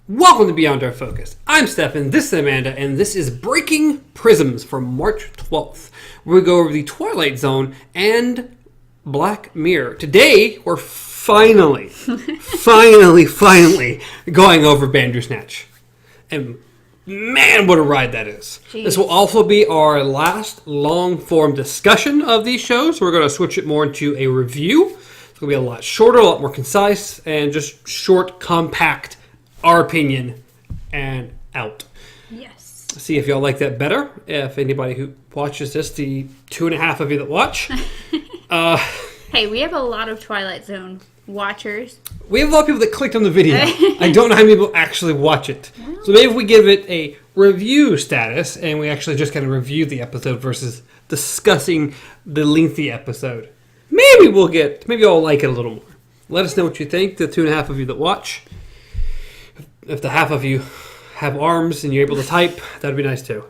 Welcome to Beyond Our Focus. I'm Stefan, this is Amanda, and this is Breaking Prisms for March 12th, where we go over the Twilight Zone and Black Mirror. Today, we're finally going over Bandersnatch. And man, what a ride that is. Jeez. This will also be our last long-form discussion of these shows. We're going to switch it more into a review. It's going to be a lot shorter, a lot more concise, and just short, compact, our opinion, and out. Yes. See if y'all like that better. If anybody who watches this, the 2.5 of you that watch. Hey, we have a lot of Twilight Zone watchers. We have a lot of people that clicked on the video. I don't know how many people actually watch it. So maybe if we give it a review status, and we actually just kind of review the episode versus discussing the lengthy episode, maybe y'all like it a little more. Let us know what you think, the 2.5 of you that watch. If the half of you have arms and you're able to type, that'd be nice too.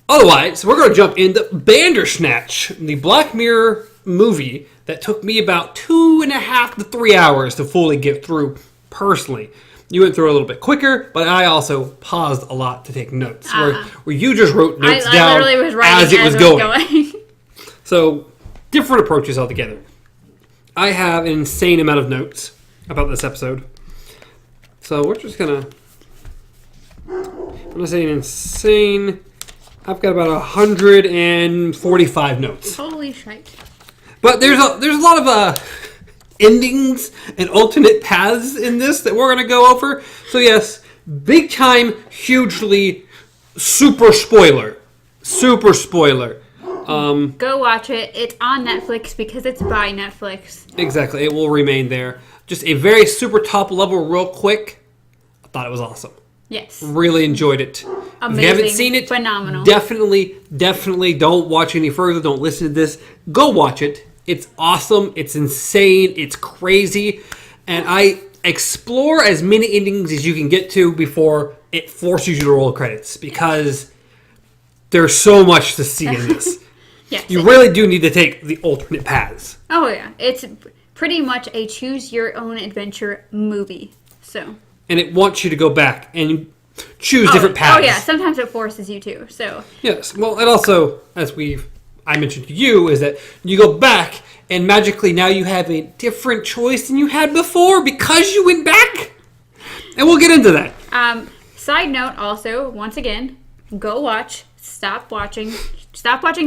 Otherwise, we're going to jump into Bandersnatch, the Black Mirror movie that took me about 2.5 to 3 hours to fully get through personally. You went through a little bit quicker, but I also paused a lot to take notes. Where you just wrote notes down as it was going. So, different approaches altogether. I have an insane amount of notes about this episode. So we're just gonna say an insane. I've got about 145 notes. Holy shit! But there's a lot of endings and alternate paths in this that we're gonna go over. So yes, big time, hugely, super spoiler. Go watch it. It's on Netflix because it's by Netflix. Exactly, it will remain there. Just a very super top level, real quick. I thought it was awesome. Yes. Really enjoyed it. Amazing. If you haven't seen it, phenomenal. Definitely don't watch any further. Don't listen to this. Go watch it. It's awesome. It's insane. It's crazy. And I explore as many endings as you can get to before it forces you to roll credits. Because there's so much to see in this. Yes. You really do need to take the alternate paths. Oh, yeah. It's pretty much a choose-your-own-adventure movie. So. And it wants you to go back and choose different paths. Oh, yeah. Sometimes it forces you to. So. Yes. Well, and also, as I mentioned to you, is that you go back and magically now you have a different choice than you had before because you went back. And we'll get into that. Side note also, once again, go watch. Stop watching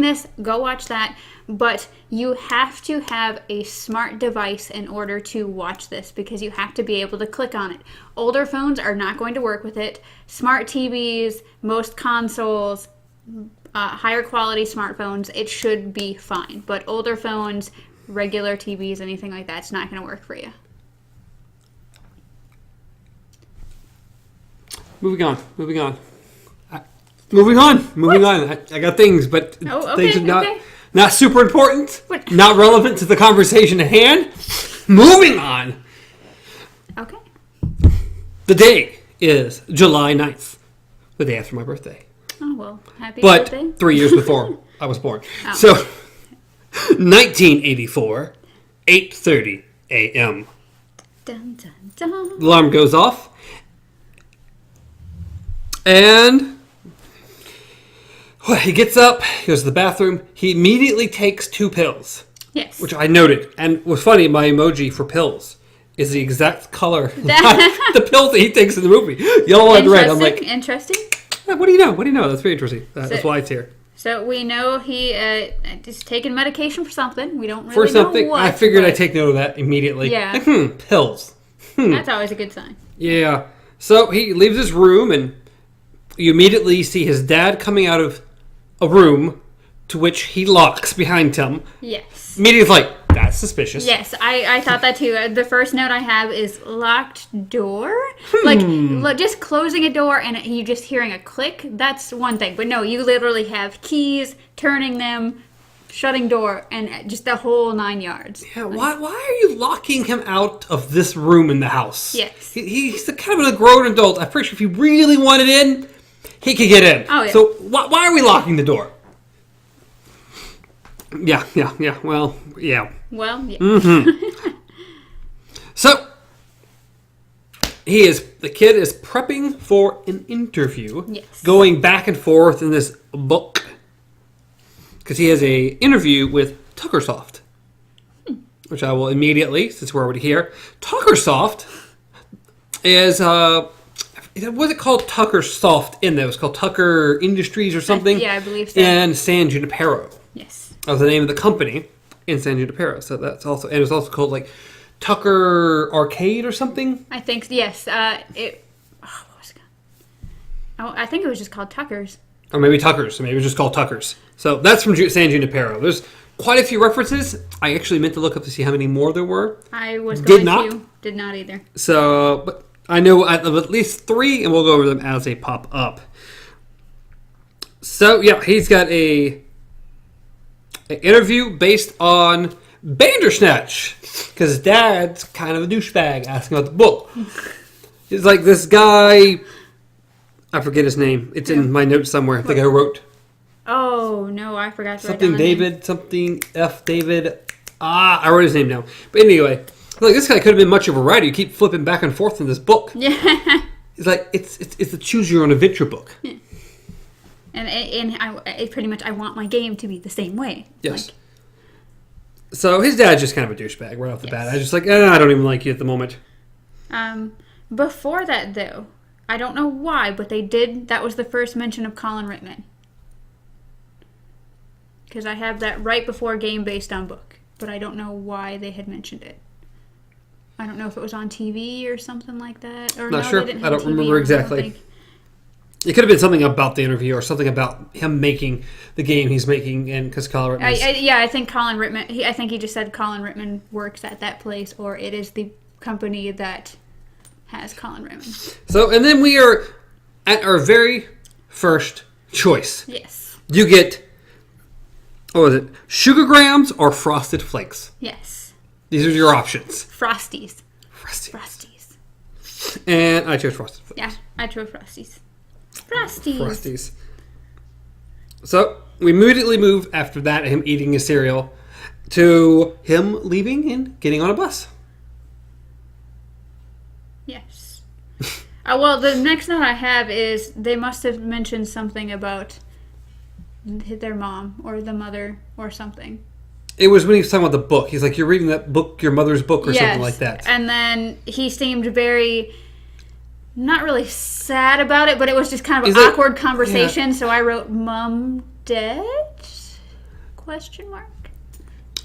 this, go watch that, but you have to have a smart device in order to watch this because you have to be able to click on it. Older phones are not going to work with it. Smart TVs, most consoles, higher quality smartphones, it should be fine. But older phones, regular TVs, anything like that, it's not going to work for you. Moving on. I got things, but things are not super important, not relevant to the conversation at hand. Moving on. Okay. The day is July 9th, the day after my birthday. Oh, well, happy birthday. But 3 years before I was born. Oh. So, 1984, 8:30 a.m. Dun, dun, dun. The alarm goes off. And he gets up, he goes to the bathroom. He immediately takes 2 pills. Yes. Which I noted. And what's funny, my emoji for pills is the exact color the pills that he takes in the movie. Yellow and red. I'm like, interesting. Yeah, what do you know? That's very interesting. That's why it's here. So we know he is taking medication for something. We don't really for something, know what. I figured I'd take note of that immediately. Yeah. Like, pills. That's always a good sign. Yeah. So he leaves his room and you immediately see his dad coming out of a room to which he locks behind him. Yes. Immediately like, that's suspicious. Yes, I thought that too. The first note I have is locked door. Like, just closing a door and you just hearing a click, that's one thing. But no, you literally have keys, turning them, shutting door, and just the whole 9 yards. Yeah, why are you locking him out of this room in the house? Yes. He's kind of a grown adult. I'm pretty sure if he really wanted in, he could get in. Oh, yeah. So why are we locking the door? Yeah. Well, yeah. Well, yeah. Mm-hmm. So, The kid is prepping for an interview. Yes. Going back and forth in this book. Because he has a interview with Tuckersoft. Which I will immediately, since we're already here. Tuckersoft is, was it called Tuckersoft in there? It was called Tucker Industries or something? Yeah, I believe so. And San Junipero. Yes. That was the name of the company in San Junipero. So that's also, and it was also called like Tucker Arcade or something? I think, yes. What was it called? I think it was just called Tucker's. Or maybe Tucker's. Maybe it was just called Tucker's. So that's from San Junipero. There's quite a few references. I actually meant to look up to see how many more there were. I was going to. Did not either. So, but I know of at least 3, and we'll go over them as they pop up. So, yeah, he's got an interview based on Bandersnatch. Because Dad's kind of a douchebag asking about the book. He's like this guy... I forget his name. It's in my notes somewhere. I think I wrote... Oh, no, I forgot to write Something down David, something F. David. I wrote his name down. But anyway, like this guy could have been much of a writer. You keep flipping back and forth in this book. Yeah. It's like it's the choose your own adventure book. Yeah. And I pretty much I want my game to be the same way. Yes. So his dad's just kind of a douchebag right off the bat. I was just like, I don't even like you at the moment. Before that though, I don't know why, but they did. That was the first mention of Colin Rittman. Because I have that right before game based on book. But I don't know why they had mentioned it. I don't know if it was on TV or something like that. Or Not no, sure. They didn't I have don't TV remember on, exactly. It could have been something about the interview or something about him making the game he's making. And because Colin Rittman I think Colin Rittman... I think he just said Colin Rittman works at that place. Or it is the company that has Colin Rittman. So, and then we are at our very first choice. Yes. You get... What was it? Sugar grams or frosted flakes? Yes. These are your options. Frosties. Frosties. And I chose frosted flakes. Yeah, I chose Frosties. Frosties. Frosties. So, we immediately move after that, him eating his cereal, to him leaving and getting on a bus. Yes. Well, the next note I have is they must have mentioned something about their mom or the mother or something. It was when he was talking about the book. He's like, you're reading that book, your mother's book, or something like that. And then he seemed very, not really sad about it, but it was just kind of an awkward conversation. Yeah. So I wrote, Mom dead? Question mark.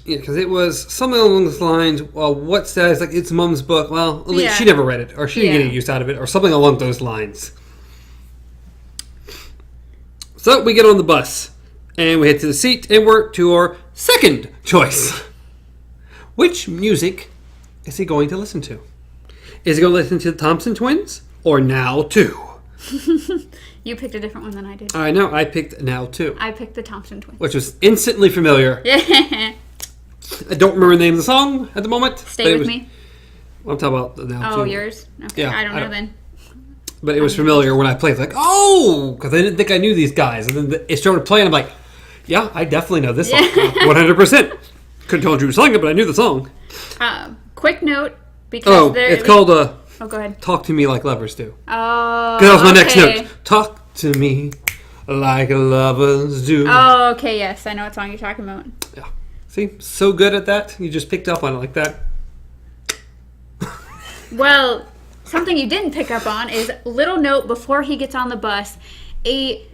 Yeah, because it was something along those lines. Well, what says like it's Mom's book? Well, at least she never read it, or she didn't get any use out of it, or something along those lines. So we get on the bus, and we head to the seat, and we're to our second choice. Which music is he going to listen to? Is he going to listen to the Thompson Twins, or Now 2? You picked a different one than I did. I know, I picked Now 2. I picked the Thompson Twins. Which was instantly familiar. Yeah. I don't remember the name of the song at the moment. Stay With Me? I'm talking about the Now 2. Oh, yours? Okay, yeah, I don't know then. But it was familiar when I played. Like, oh! Because I didn't think I knew these guys. And then it started playing. I'm like, yeah, I definitely know this song. 100%. Couldn't tell you who sang it, but I knew the song. Quick note. Because it's called... oh, go ahead. Talk to Me Like Lovers Do. Oh, that was my next note. Talk to me like lovers do. Oh, okay, yes. I know what song you're talking about. Yeah. See? So good at that. You just picked up on it like that. Well... Something you didn't pick up on is little note before he gets on the bus. A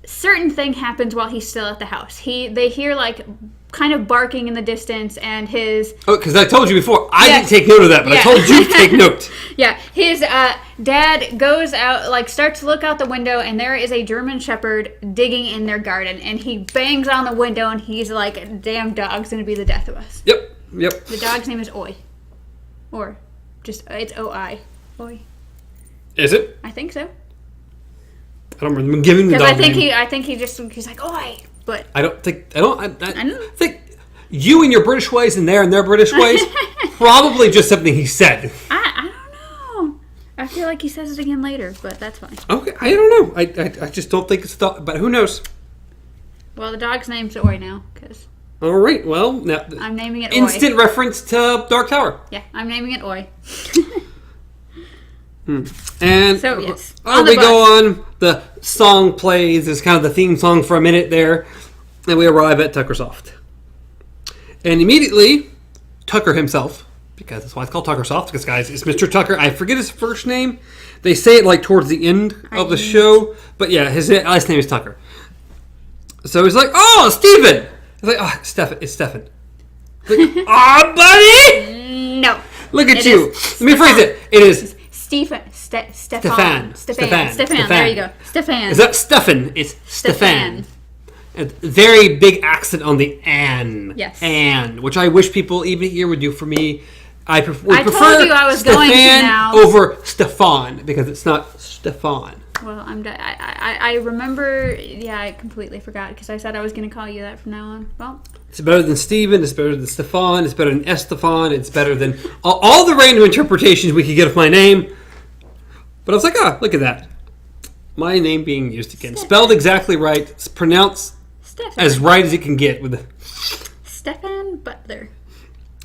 certain thing happens while he's still at the house. They hear like kind of barking in the distance, and his because I told you before I didn't take note of that, but I told you to take note. Yeah, his dad goes out, like starts to look out the window, and there is a German Shepherd digging in their garden, and he bangs on the window, and he's like, "Damn dog's gonna be the death of us." Yep. The dog's name is Oi, or just it's O-I. Oi. Is it? I think so. I don't remember giving the dog name. I think he's like Oi, but I don't think you and your British ways and their British ways probably just something he said. I don't know. I feel like he says it again later, but that's fine. Okay, I don't know. I just don't think it's but who knows? Well, the dog's name's Oi now, because. All right. Well, now I'm naming it Oi. Instant reference to Dark Tower. Yeah, I'm naming it Oi. And So, yes. we go on. The song plays. It's kind of the theme song for a minute there. And we arrive at Tuckersoft. And immediately, Tucker himself, because that's why it's called Tuckersoft, because, guys, it's Mr. Tucker. I forget his first name. They say it, like, towards the end of the show. But, yeah, his last name is Tucker. So he's like, oh, Steven! He's like, oh, Stefan. It's Stefan. Like, oh, buddy! No. Look at you. Let me phrase it. It is... Stefan. Stefan. There you go. Stefan. Is that Stefan? It's Stefan. A very big accent on the "an." Yes. "And," which I wish people even here would do for me. I prefer told you I was Stefan going to now. over Stefan because it's not Stefan. Well, I remember. Yeah, I completely forgot because I said I was going to call you that from now on. Well, it's better than Steven. It's better than Stefan. It's better than Estefan. It's better than all the random interpretations we could get of my name. But I was like, look at that. My name being used again. Stefan. Spelled exactly right. It's pronounced Stefan. As right as it can get. With Stefan Butler.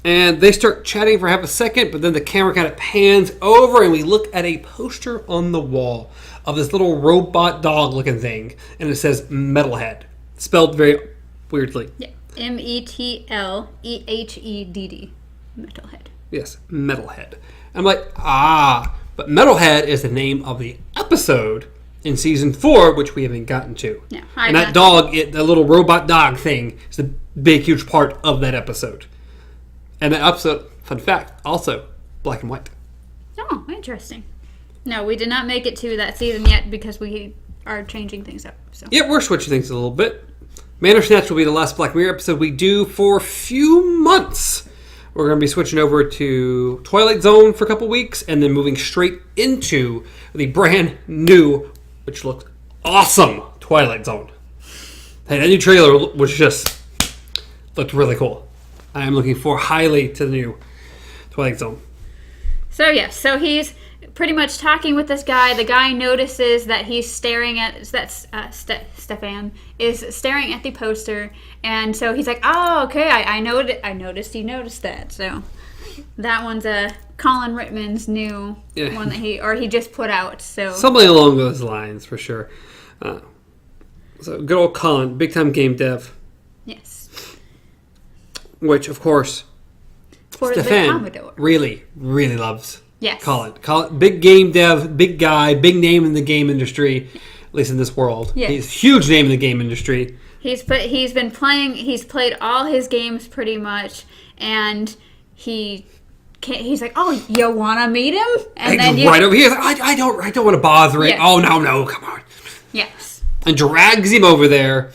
And they start chatting for half a second, but then the camera kind of pans over and we look at a poster on the wall of this little robot dog looking thing. And it says Metalhead. Spelled very weirdly. Yeah. Metlehedd. Metalhead. Yes, Metalhead. I'm like, but Metalhead is the name of the episode in season 4, which we haven't gotten to. Yeah, and that dog, the little robot dog thing, is a big, huge part of that episode. And that episode, fun fact, also black and white. Oh, interesting. No, we did not make it to that season yet because we are changing things up. So. Yeah, we're switching things a little bit. Bandersnatch will be the last Black Mirror episode we do for a few months. We're going to be switching over to Twilight Zone for a couple weeks and then moving straight into the brand new, which looked awesome, Twilight Zone. Hey, that new trailer looked really cool. I am looking forward highly to the new Twilight Zone. So, yes, so he's pretty much talking with this guy. The guy notices that he's staring at, Stefan is staring at the poster. And so he's like, oh, okay, I noticed you noticed that. So that one's Colin Rittman's new one that he just put out. So something along those lines for sure. So good old Colin, big time game dev. Yes. Which of course for Stefan the Commodore really, really loves. Yes. Colin, big game dev, big guy, big name in the game industry, at least in this world. Yes. He's a huge name in the game industry. He's played all his games pretty much, and he's like, oh, you want to meet him? And then right over here, like, I don't want to bother it. Yes. Oh, no, come on. Yes. And drags him over there,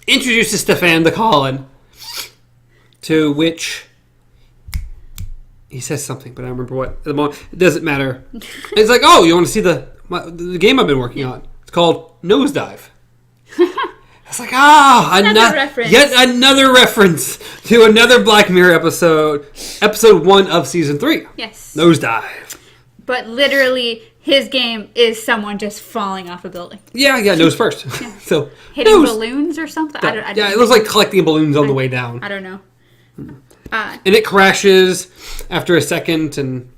introduces Stefan to Colin, to which he says something, but I don't remember what. At the moment, it doesn't matter. It's like, oh, you want to see the game I've been working on? It's called Nosedive. It's like, yet another reference to another Black Mirror episode 1 of season 3. Yes. Nosedive. But literally, his game is someone just falling off a building. Yeah, nose first. Yeah. So hitting balloons or something. I don't it looks like collecting balloons on the way down. I don't know. And it crashes after a second, and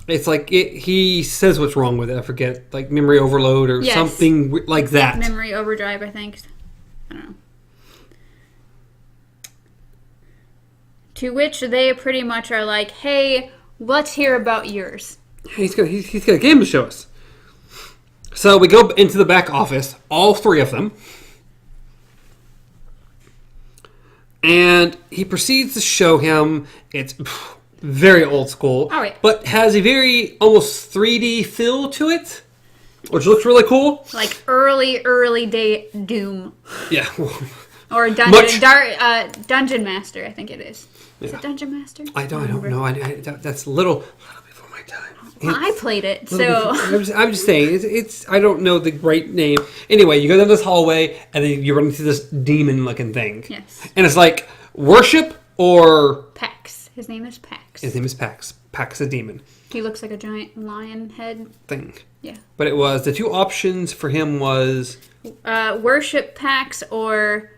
it's like he says what's wrong with it. I forget, like memory overload or something like that. Memory overdrive, I think. I don't know. To which they pretty much are like, hey, let's hear about yours. He's got a game to show us. So we go into the back office, all 3 of them. And he proceeds to show him, it's very old school, but has a very almost 3D feel to it, which looks really cool. Like early day Doom. Yeah. Or Dungeon Master, I think it is. Is it Dungeon Master? I don't know. That's a little before my time. Well, I played it, so... I'm just saying, it's I don't know the right name. Anyway, you go down this hallway, and then you run into this demon-looking thing. Yes. And it's like, worship or... Pax. His name is Pax. His name is Pax. Pax a demon. He looks like a giant lion head. Thing. Yeah. But it was, the 2 options for him was... worship Pax or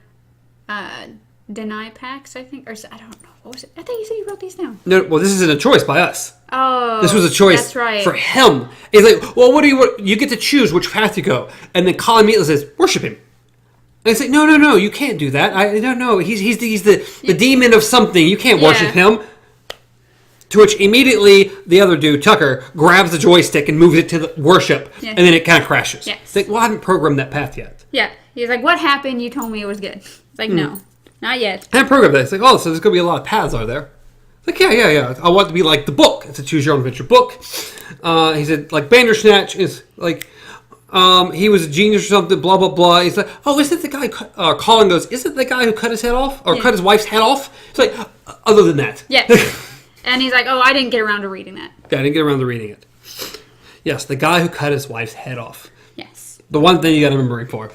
deny Pax, I think. Or I don't know. What was it? I think you said you wrote these down. No, well, this isn't a choice by us. Oh, this was a choice that's right. for him. He's like, well, what you get to choose which path you go. And then Colin immediately says, worship him. And it's like, no, you can't do that. I don't know. He's the demon of something. You can't worship him. To which immediately the other dude, Tucker, grabs the joystick and moves it to the worship, and then it kind of crashes. Yes. It's like, well, I haven't programmed that path yet. Yeah. He's like, what happened? You told me it was good. It's like, no, not yet. I haven't programmed that. It's like, oh, so there's going to be a lot of paths, are there? It's like, yeah. I want it to be like the book. It's a choose-your-own-adventure book. He said, like, Bandersnatch is like... he was a genius or something, blah, blah, blah. He's like, oh, isn't the guy... Colin goes, isn't the guy who cut his head off? Or cut his wife's head off? It's like, other than that. Yeah. And he's like, oh, I didn't get around to reading that. Yeah, I didn't get around to reading it. Yes, the guy who cut his wife's head off. Yes. The one thing you got to remember him for.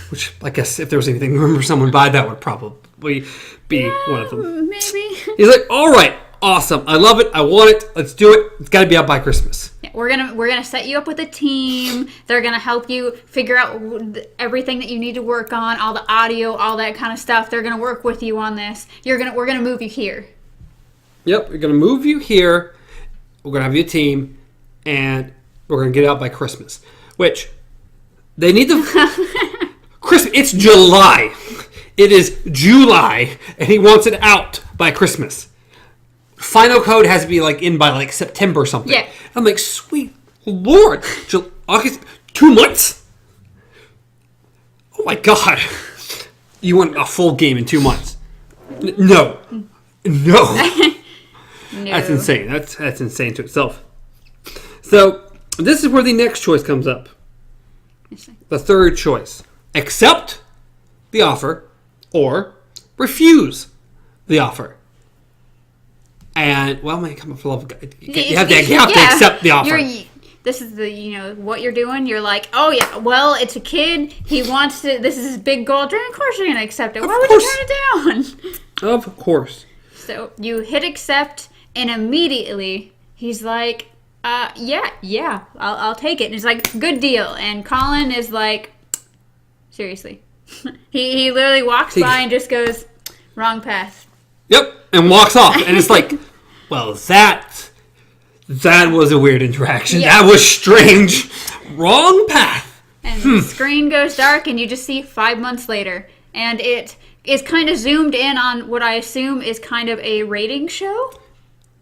Which, I guess, if there was anything to remember someone by, that would probably be one of them. Maybe. He's like, all right, awesome. I love it. I want it. Let's do it. It's got to be out by Christmas. Yeah, we're gonna set you up with a team. They're gonna help you figure out everything that you need to work on, all the audio, all that kind of stuff. They're gonna work with you on this. We're gonna move you here. Yep, we're going to move you here. We're going to have you a team, and we're going to get it out by Christmas. Which, they need to... Christmas. It's July. It is July, and he wants it out by Christmas. Final code has to be in by September or something. Yeah. I'm like, sweet Lord. August, 2 months? Oh my God. You want a full game in 2 months? No. No. No. That's insane. That's insane to itself. So, this is where the next choice comes up. The third choice. Accept the offer or refuse the offer. And, well, man, come on, for love of God. You have to accept the offer. This is what you're doing. You're like, oh, yeah, well, it's a kid. He wants to, this is his big goal. Of course you're going to accept it. Why would you turn it down? Of course. So, you hit accept. And immediately, he's like, yeah, I'll take it. And it's like, good deal. And Colin is like, seriously. he literally walks by and just goes, wrong path. Yep, and walks off. And it's like, well, that was a weird interaction. Yeah. That was strange. Wrong path. And the screen goes dark, and you just see 5 months later. And it is kind of zoomed in on what I assume is kind of a rating show.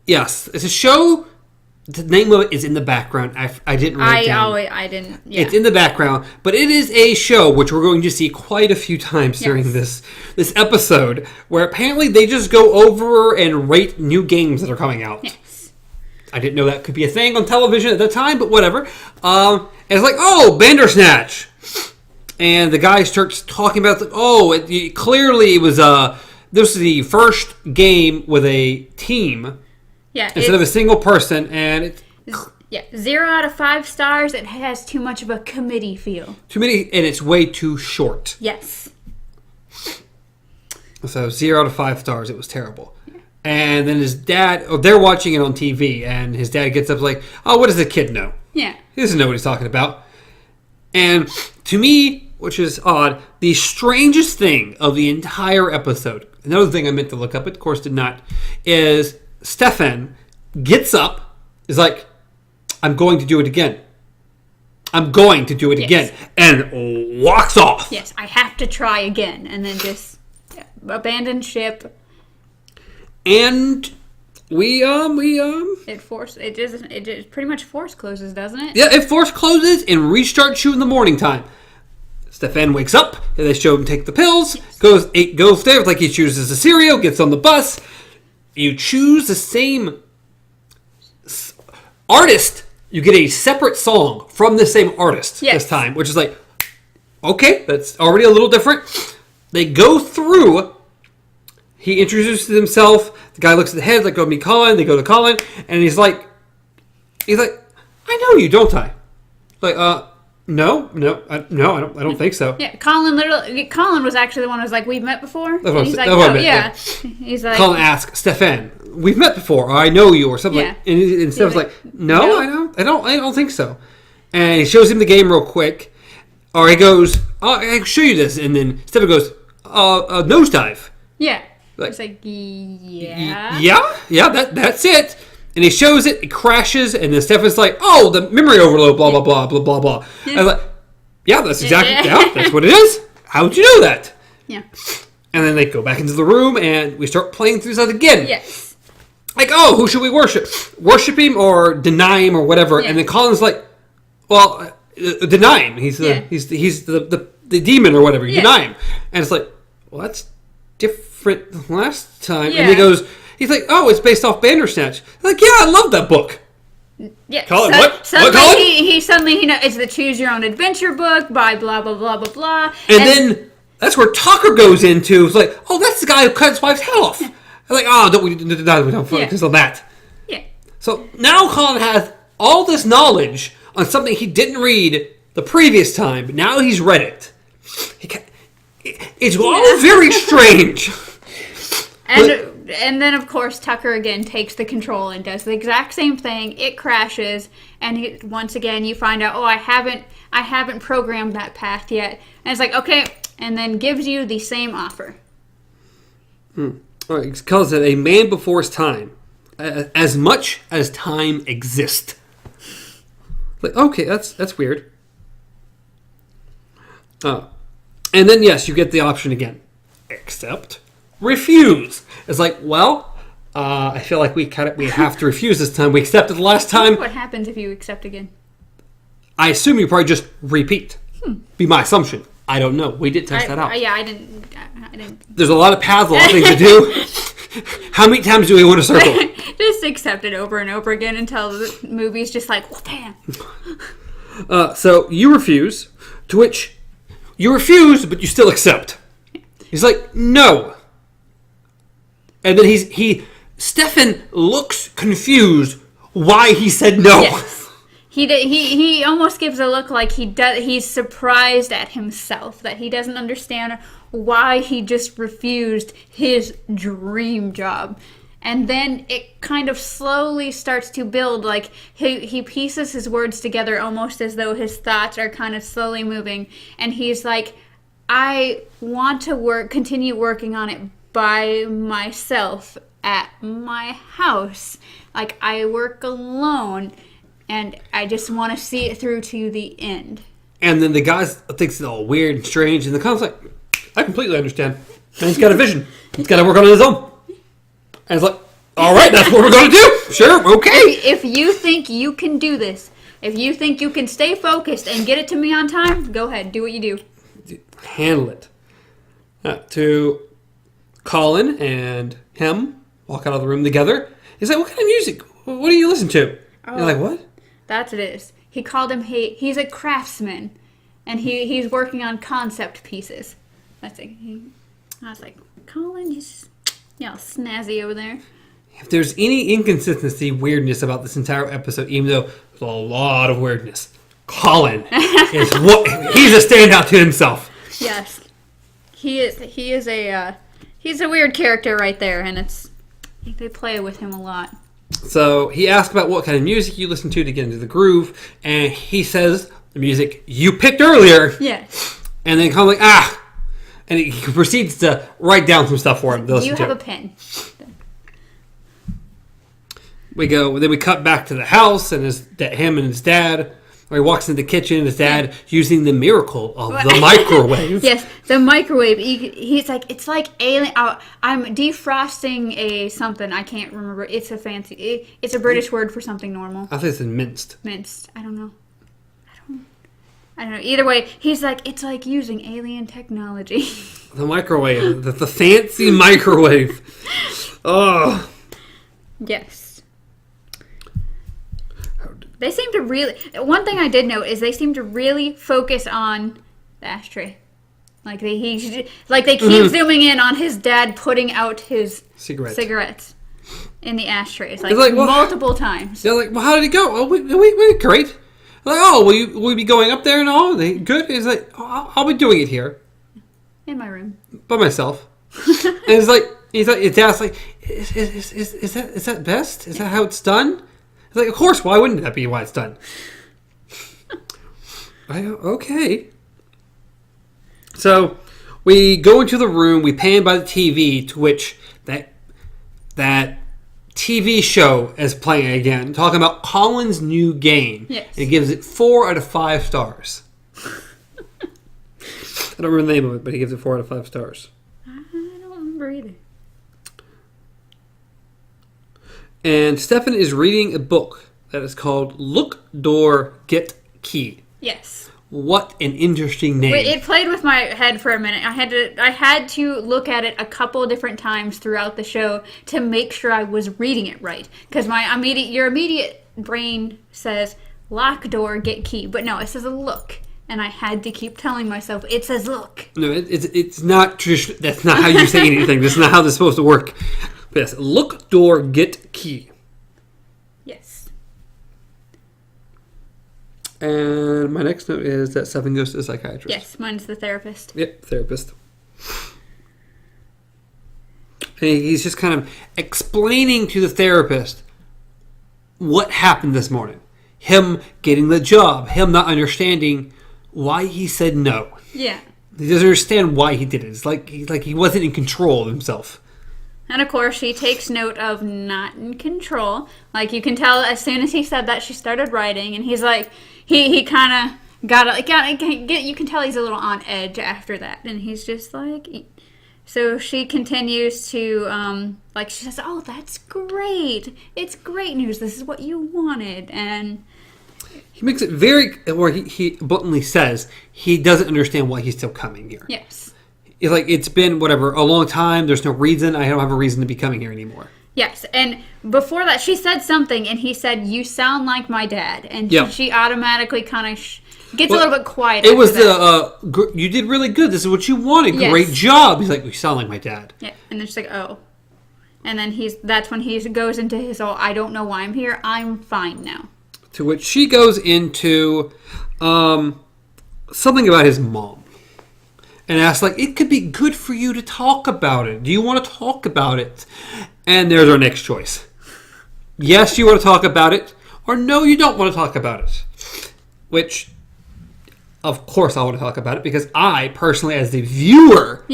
Yes, it's a show. The name of it is in the background. I didn't write it down. I didn't. Yeah. It's in the background, but it is a show which we're going to see quite a few times during this episode, where apparently they just go over and rate new games that are coming out. Yes. I didn't know that could be a thing on television at the time, but whatever. And it's like, oh, Bandersnatch, and the guy starts talking about, clearly it was this is the first game with a team. Yeah, instead of a single person, and 0 out of 5 stars. It has too much of a committee feel. Too many, and it's way too short. Yes. So 0 out of 5 stars. It was terrible. Yeah. And then his dad, they're watching it on TV, and his dad gets up like, oh, what does the kid know? Yeah. He doesn't know what he's talking about. And to me, which is odd, the strangest thing of the entire episode, another thing I meant to look up, but of course did not, is Stefan gets up, is like, I'm going to do it again. I'm going to do it again. And walks off. Yes, I have to try again. And then just abandon ship. And it just pretty much force closes, doesn't it? Yeah, it force closes and restarts you in the morning time. Stefan wakes up, and they show him take the pills, goes there like he chooses a cereal, gets on the bus. You choose the same artist, you get a separate song from the same artist this time, which is like, okay, that's already a little different. They go through, he introduces himself, the guy looks at the head, like, go meet Colin, they go to Colin, and he's like, I know you, don't I? Like, no, I don't think so. Yeah, Colin was actually the one who was like, we've met before? And he's like, oh, yeah. He's like... Colin asks, Stefan, we've met before, or I know you, or something like... And Stefan's like, no, I don't think so. And he shows him the game real quick, or he goes, oh, I can show you this, and then Stefan goes, nosedive. Yeah. Like, it's like, yeah. Yeah, that's it. And he shows it, it crashes, and then Stefan's like, oh, the memory overload, blah, blah, blah, blah, blah, blah. Yeah. I was like, yeah, that's exactly, that's what it is. How'd you know that? Yeah. And then they go back into the room, and we start playing through that again. Yes. Like, oh, who should we worship? Worship him or deny him or whatever? Yeah. And then Colin's like, well, deny him. He's the demon or whatever. You deny him. And it's like, well, that's different than last time. Yeah. And he's like, oh, it's based off Bandersnatch. Like, yeah, I love that book. Yeah. Colin, what? Suddenly what, Colin? He suddenly knows it's the Choose Your Own Adventure book by blah, blah, blah, blah, blah. And then that's where Tucker goes into. It's like, oh, that's the guy who cut his wife's head off. Yeah. I'm like, oh, we don't focus on that. Yeah. So now Colin has all this knowledge on something he didn't read the previous time, but now he's read it. It's all very strange. And then, of course, Tucker again takes the control and does the exact same thing. It crashes, and once again, you find out, oh, I haven't programmed that path yet. And it's like, okay, and then gives you the same offer. All right, it calls it a man before his time, as much as time exists. Like, okay, that's weird. And then yes, you get the option again, accept, refuse. It's like, well, I feel like we have to refuse this time. We accepted the last time. What happens if you accept again? I assume you probably just repeat. Be my assumption. I don't know. We did test that out. Yeah, I didn't. There's a lot of paths, a lot of things to do. How many times do we want to circle? Just accept it over and over again until the movie's just like, well, damn. So you refuse, to which you refuse, but you still accept. He's like, no. And then Stefan looks confused why he said no. Yes. He almost gives a look like he's surprised at himself, that he doesn't understand why he just refused his dream job. And then it kind of slowly starts to build, like he pieces his words together almost as though his thoughts are kind of slowly moving. And he's like, I want to continue working on it by myself at my house. Like, I work alone. And I just want to see it through to the end. And then the guy thinks it's all weird and strange. And the Colin's like, I completely understand. And he's got a vision. He's got to work on his own. And it's like, all right, that's what we're going to do. Sure, okay. If you think you can do this, if you think you can stay focused and get it to me on time, go ahead. Do what you do. Handle it. To Colin and him walk out of the room together. He's like, what kind of music? What do you listen to? Oh. You're like, what? That's what it is. He called him, he's a craftsman, and he's working on concept pieces. I was like, Colin, he's snazzy over there. If there's any inconsistency, weirdness about this entire episode, even though there's a lot of weirdness, Colin he's a standout to himself. Yes, he's a weird character right there, and they play with him a lot. So he asked about what kind of music you listen to get into the groove, and he says the music you picked earlier. Yes. And then Colin's like, and he proceeds to write down some stuff for him to listen to. You have a pen. Then we cut back to the house, and him and his dad, or he walks into the kitchen, and his dad using the miracle of the microwave. Yes, the microwave. He's like, it's like alien. I'm defrosting something. I can't remember. It's a fancy. It's a British word for something normal. I think it's minced. Minced. I don't know. Either way, he's like, it's like using alien technology. The microwave. The fancy microwave. Oh. Yes. They seem to really... One thing I did note is they seem to really focus on the ashtray. Like they keep zooming in on his dad putting out his cigarettes in the ashtrays. Like multiple times. They're like, well, how did it go? Oh, wait, great. Like, oh, will we be going up there and all? They good? He's like, oh, I'll be doing it here. In my room. By myself. And he's like, his dad's like, is that best? Is that how it's done? Like, of course, why wouldn't that be why it's done? Okay. So, we go into the room, we pan by the TV, to which that TV show is playing again, talking about Colin's new game. Yes. And it gives it 4 out of 5 stars. I don't remember the name of it, but he gives it 4 out of 5 stars. I don't remember either. And Stefan is reading a book that is called Look, Door, Get, Key. Yes. What an interesting name. It played with my head for a minute. I had to look at it a couple of different times throughout the show to make sure I was reading it right. Because your immediate brain says, lock, door, get, key. But no, it says look. And I had to keep telling myself, it says look. No, it's not traditional. That's not how you say anything. That's not how this is supposed to work. But yes, look, door, get, key. Yes. And my next note is that Stefan goes to the psychiatrist. Yes, mine's the therapist. Yep, therapist. And he's just kind of explaining to the therapist what happened this morning. Him getting the job. Him not understanding why he said no. Yeah. He doesn't understand why he did it. It's like he wasn't in control of himself. And of course, she takes note of not in control. Like, you can tell as soon as he said that, she started writing. And he's like, he kind of you can tell he's a little on edge after that. And he's just like, so she continues to, she says, oh, that's great. It's great news. This is what you wanted. And he makes it where he blatantly says he doesn't understand why he's still coming here. yes. It's like, it's been, a long time. There's no reason. I don't have a reason to be coming here anymore. Yes, and before that, she said something, and he said, you sound like my dad. And she automatically kind of gets a little bit quiet. It was you did really good. This is what you wanted. Yes. Great job. He's like, you sound like my dad. Yeah, and then she's like, oh. And then that's when he goes into his whole, I don't know why I'm here. I'm fine now. To which she goes into something about his mom. And asks, it could be good for you to talk about it. Do you want to talk about it? And there's our next choice. Yes, you want to talk about it. Or no, you don't want to talk about it. Which, of course I want to talk about it. Because I, personally, as the viewer,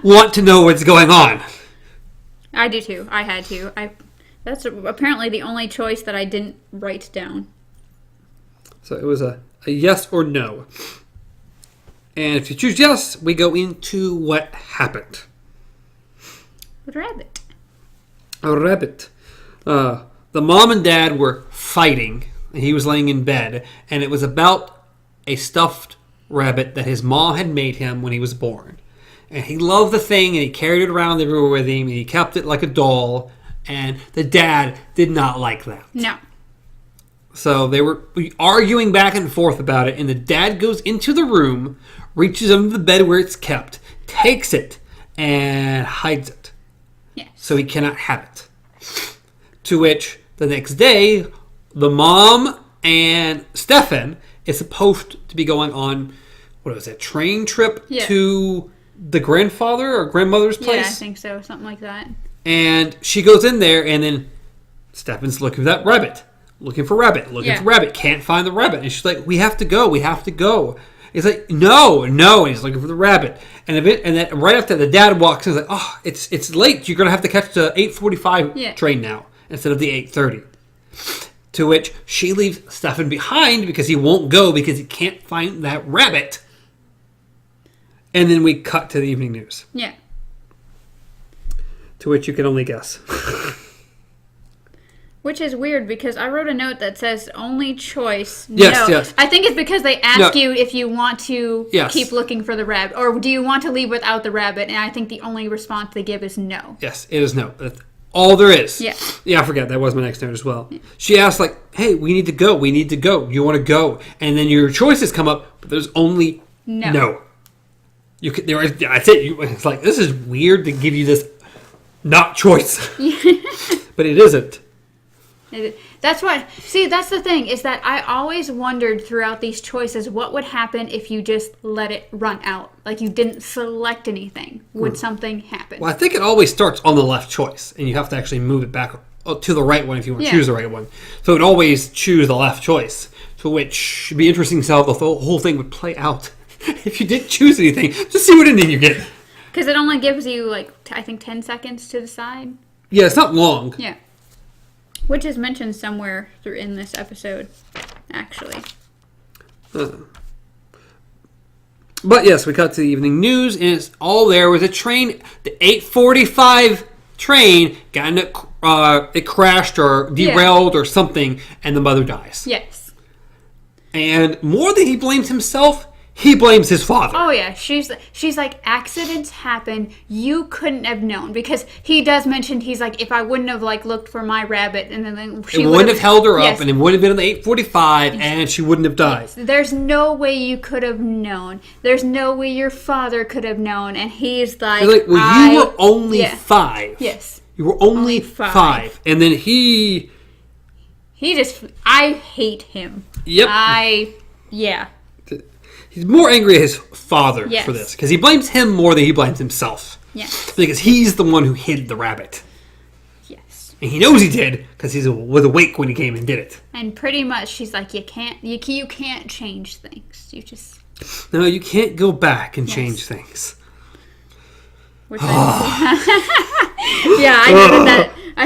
want to know what's going on. I do too. I had to. That's apparently the only choice that I didn't write down. So it was a yes or no. And if you choose yes, we go into what happened. Rabbit. A rabbit. The mom and dad were fighting. He was laying in bed. And it was about a stuffed rabbit that his mom had made him when he was born. And he loved the thing, and he carried it around everywhere with him. And he kept it like a doll. And the dad did not like that. No. So they were arguing back and forth about it. And the dad goes into the room, reaches under the bed where it's kept, takes it, and hides it. Yes. So he cannot have it. To which, the next day, the mom and Stefan is supposed to be going on, train trip to the grandfather or grandmother's place? Yeah, I think so. Something like that. And she goes in there, and then Stefan's looking for that rabbit. Looking for rabbit. Can't find the rabbit. And she's like, we have to go. He's like, no. And he's looking for the rabbit. And then right after the dad walks in, he's like, oh, it's late. You're going to have to catch the 8:45 train now instead of the 8:30. To which she leaves Stefan behind because he won't go because he can't find that rabbit. And then we cut to the evening news. Yeah. To which you can only guess. Which is weird because I wrote a note that says only choice. Yes, no. yes. I think it's because they ask you if you want to keep looking for the rabbit or do you want to leave without the rabbit, and I think the only response they give is no. Yes, it is no. That's all there is. Yeah. Yeah, I forgot. That was my next note as well. Yeah. She asked, hey, we need to go. You want to go? And then your choices come up, but there's only no. That's it. It's like, this is weird to give you this not choice. But it isn't. That's the thing, is that I always wondered throughout these choices what would happen if you just let it run out. Like, you didn't select anything. Would something happen? Well, I think it always starts on the left choice, and you have to actually move it back to the right one if you want to choose the right one. So it would always choose the left choice, to which should be interesting to see how the whole thing would play out. If you didn't choose anything, just see what ending you get. Because it only gives you, I think 10 seconds to decide. Yeah, it's not long. Yeah. Which is mentioned somewhere in this episode, actually. But yes, we cut to the evening news, and it's all there was a train. The 8:45 train got in it crashed or derailed or something, and the mother dies. Yes. And more than he blames himself, he blames his father. Oh yeah, she's like, accidents happen. You couldn't have known, because he does mention, he's like, if I wouldn't have like looked for my rabbit, and then she wouldn't have held her yes. up, and it would have been on the 8:45, and she wouldn't have died. There's no way you could have known. There's no way your father could have known. And he's like, well, you were only 5. Yes, you were only 5, and then he just, I hate him. Yep. Yeah. He's more angry at his father yes. for this, because he blames him more than he blames himself. Yes. Because he's the one who hid the rabbit. Yes. And he knows he did, because he was awake when he came and did it. And pretty much she's like, you can't change things. You just... No, you can't go back and change things. Which I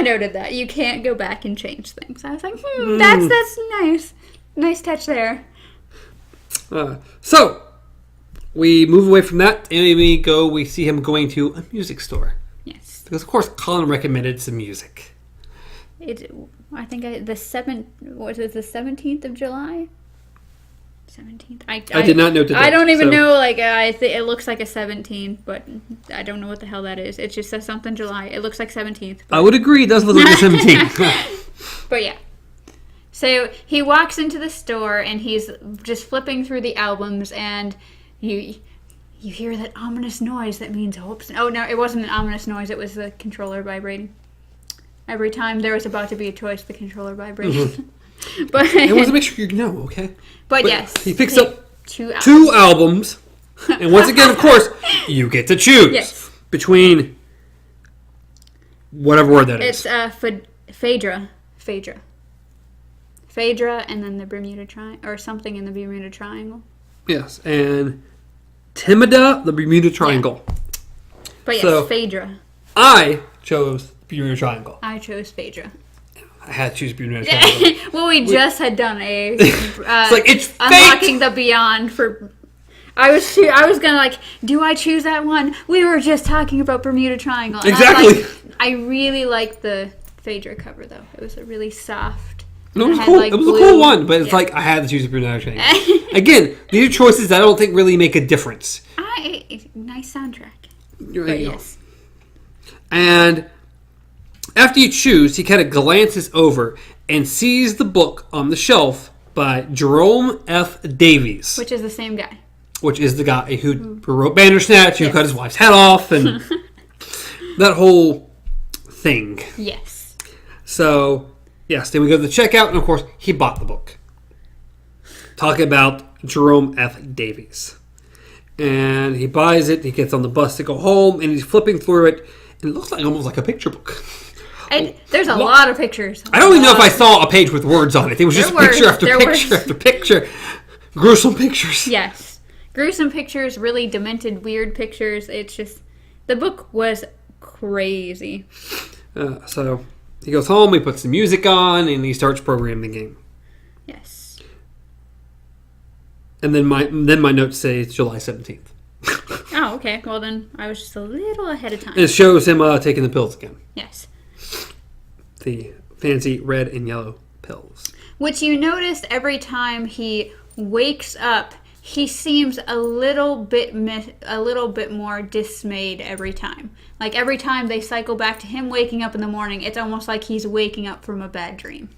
noted that. You can't go back and change things. I was like, that's nice. Nice touch there. So, we move away from that, and we see him going to a music store. Yes. Because, of course, Colin recommended some music. I think the 17th of July? 17th? I did not note the date. I don't even know, it looks like a 17th, but I don't know what the hell that is. It just says something July. It looks like 17th. I would agree, it does look like the 17th. But yeah. So he walks into the store and he's just flipping through the albums, and you hear that ominous noise that means hope. Oh no, it wasn't an ominous noise. It was the controller vibrating. Every time there was about to be a choice, the controller vibrated. Mm-hmm. But I want to make sure you know, okay? But yes, he picks up two albums, and once again, of course, you get to choose between whatever word that is. It's Phaedra. Phaedra, and then the Bermuda Triangle, or something in the Bermuda Triangle. Yes, and Timida, the Bermuda Triangle. Yeah. But yes, so, Phaedra. I chose the Bermuda Triangle. I chose Phaedra. I had to choose Bermuda Triangle. Well, we just had done a it's Unlocking the Beyond for... I was gonna do I choose that one? We were just talking about Bermuda Triangle. And exactly. I really liked the Phaedra cover, though. It was a really soft... No, it was cool. It was a cool one, but it's I had to choose the Bermuda Triangle. Again, these are choices that I don't think really make a difference. Nice soundtrack. But yes. And after you choose, he kind of glances over and sees the book on the shelf by Jerome F. Davies. Which is the same guy. Which is the guy who wrote Bandersnatch, who cut his wife's head off, and that whole thing. Yes. So... yes, then we go to the checkout, and of course, he bought the book. Talking about Jerome F. Davies. And he buys it, he gets on the bus to go home, and he's flipping through it, and it looks almost like a picture book. There's a lot of pictures. I don't even know if I saw a page with words on it. It was just picture after picture after picture. Gruesome pictures. Yes. Gruesome pictures, really demented, weird pictures. It's just... the book was crazy. So... he goes home, he puts the music on, and he starts programming the game. Yes. And then my notes say it's July 17th. Oh, okay. Well, then I was just a little ahead of time. And it shows him taking the pills again. Yes. The fancy red and yellow pills. Which you notice every time he wakes up, he seems a little bit more dismayed every time. Every time they cycle back to him waking up in the morning, it's almost like he's waking up from a bad dream.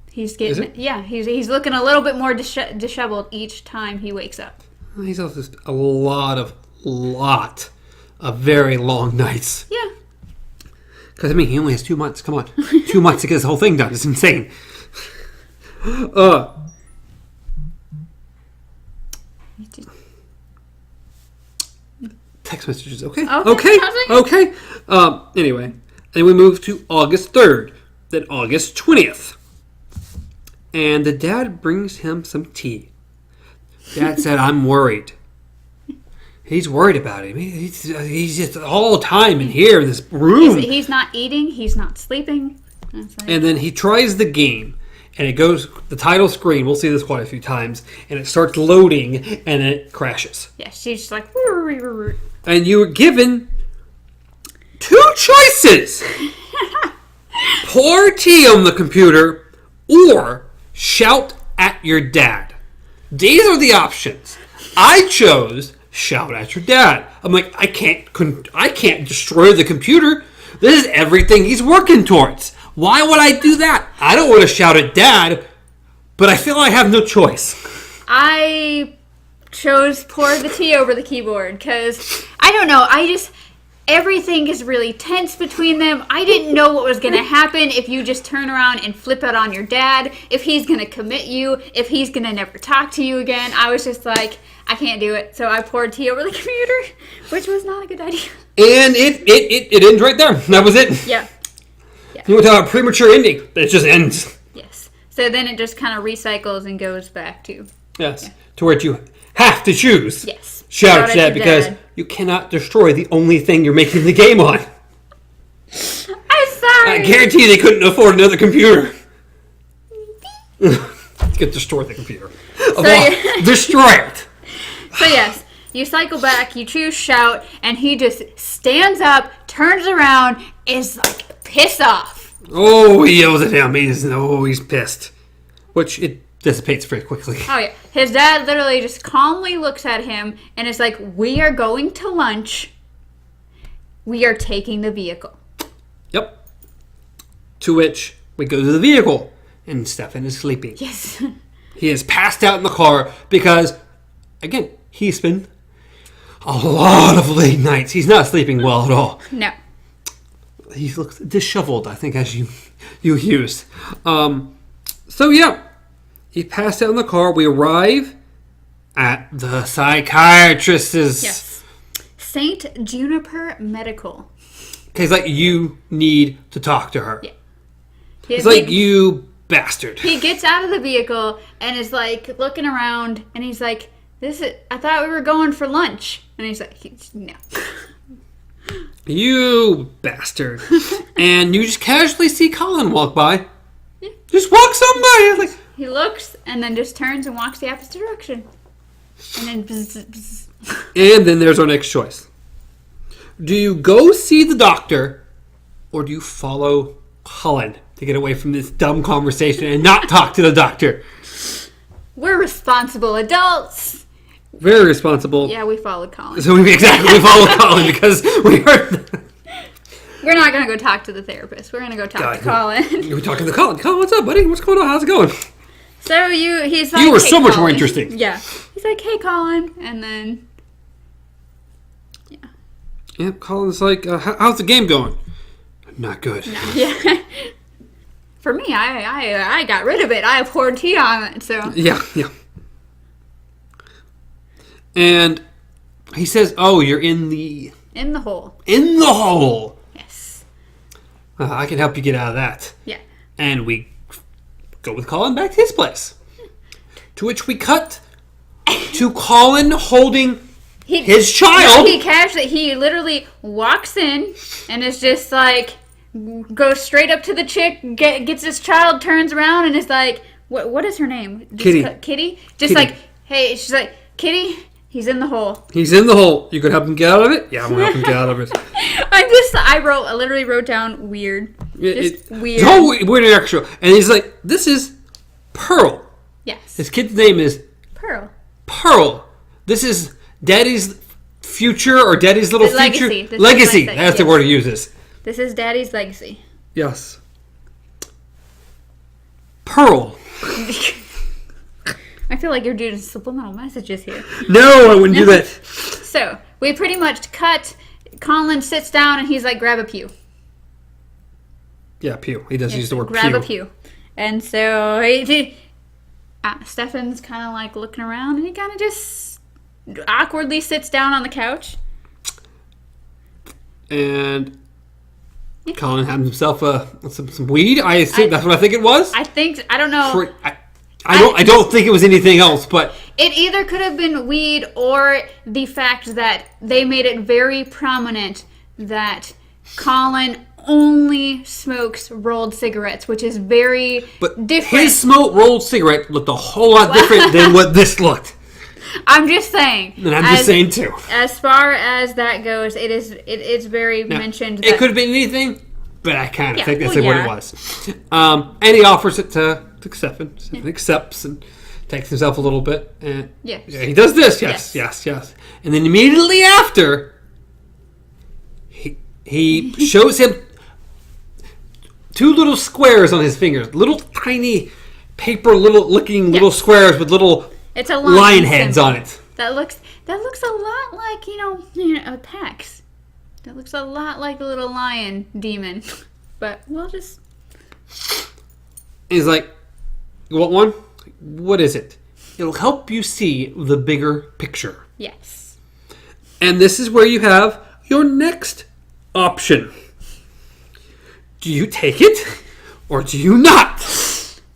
He's getting he's looking a little bit more disheveled each time he wakes up. He's also just a lot of very long nights. Yeah. Because he only has 2 months. Come on, 2 months to get this whole thing done. It's insane. Text messages. Okay. Anyway, and we move to August 3rd, then August 20th. And the dad brings him some tea. Dad said, I'm worried. He's worried about him. He's just all the time in here in this room. He's not eating. He's not sleeping. And then he tries the game. And it goes, the title screen, we'll see this quite a few times, and it starts loading, and then it crashes. Yeah, she's just like... And you were given 2 choices. Pour tea on the computer, or shout at your dad. These are the options. I chose shout at your dad. I'm like, I can't destroy the computer. This is everything he's working towards. Why would I do that? I don't want to shout at Dad, but I feel I have no choice. I chose pour the tea over the keyboard because, I don't know, everything is really tense between them. I didn't know what was going to happen if you just turn around and flip out on your dad, if he's going to commit you, if he's going to never talk to you again. I was just like, I can't do it. So I poured tea over the computer, which was not a good idea. And it ends right there. That was it. Yeah. You want to talk about premature ending? It just ends. Yes. So then it just kind of recycles and goes back to... Yes. Yeah. To where you have to choose. Yes. Shout at that because you cannot destroy the only thing you're making the game on. I'm sorry. I guarantee they couldn't afford another computer. You could destroy the computer. Destroy it. So yes, you cycle back, you choose shout, and he just stands up, turns around, is like pissed off. Oh, he yells at him. He's pissed. Which it dissipates very quickly. Oh yeah. His dad literally just calmly looks at him and is like, we are going to lunch. We are taking the vehicle. Yep. To which we go to the vehicle and Stefan is sleeping. Yes. He is passed out in the car because, again, he's been a lot of late nights. He's not sleeping well at all. No. He looks disheveled, I think, as you used. So, yeah. He passed out in the car. We arrive at the psychiatrist's. Yes. St. Juniper Medical. He's like, you need to talk to her. Yeah. He's like, you bastard. He gets out of the vehicle and is like looking around and he's like, I thought we were going for lunch. And he's like, no. You bastard. And you just casually see Colin walk by. Yeah. Just walks on by. Like, he looks and then just turns and walks the opposite direction. And then bzz, bzz. And then there's our next choice. Do you go see the doctor or do you follow Colin to get away from this dumb conversation and not talk to the doctor? We're responsible adults. Very responsible. Yeah, we followed Colin. So we followed Colin because we heard... We're not going to go talk to the therapist. We're going to go talk to Colin. We're talking to Colin. Colin, what's up, buddy? What's going on? How's it going? So he's like, you were hey, so much Colin. more interesting. Yeah. He's like, hey, Colin. And then, yeah. Yeah, Colin's like, how's the game going? Not good. No, yeah. For me, I got rid of it. I poured tea on it, so. Yeah. And he says, oh, you're in the... In the hole. In the hole. Yes. I can help you get out of that. Yeah. And we go with Colin back to his place. To which we cut to Colin holding his child. He literally walks in and is just like, goes straight up to the chick, gets his child, turns around and is like, what is her name? Kitty. Kitty? Just Kitty. Like, hey, she's like, Kitty, he's in the hole. He's in the hole. You could help him get out of it? Yeah, I'm going to help him get out of it. I literally wrote down weird. Weird. It's all weird and extra. And he's like, this is Pearl. Yes. His kid's name is Pearl. This is Daddy's future or Daddy's little future. Legacy. That's the word he uses. This is Daddy's legacy. Yes. Pearl. I feel like you're doing subliminal messages here. No, I wouldn't do that. So, we pretty much cut. Colin sits down and he's like, grab a pew. Yeah, pew. He does use the word grab pew. A pew. And so, Stefan's kind of like looking around and he kind of just awkwardly sits down on the couch. And Colin had himself some weed. I think that's what I think it was. I don't know. I don't think it was anything else, but it either could have been weed or the fact that they made it very prominent that Colin only smokes rolled cigarettes, which is very different. His rolled cigarette looked a whole lot different than what this looked. I'm just saying. And I'm just saying too. As far as that goes, it is very mentioned. That It could have been anything, but I kind of think that's what it was. And he offers it to Stefan. Stefan accepts and takes himself a little bit. And he does this. Yes. And then immediately after, he shows him 2 little squares on his fingers. Little tiny paper looking little squares with little lion heads on it. That looks a lot like, a Pax. That looks a lot like a little lion demon. But we'll just... He's like, you want one? What is it? It'll help you see the bigger picture. Yes. And this is where you have your next option. Do you take it or do you not?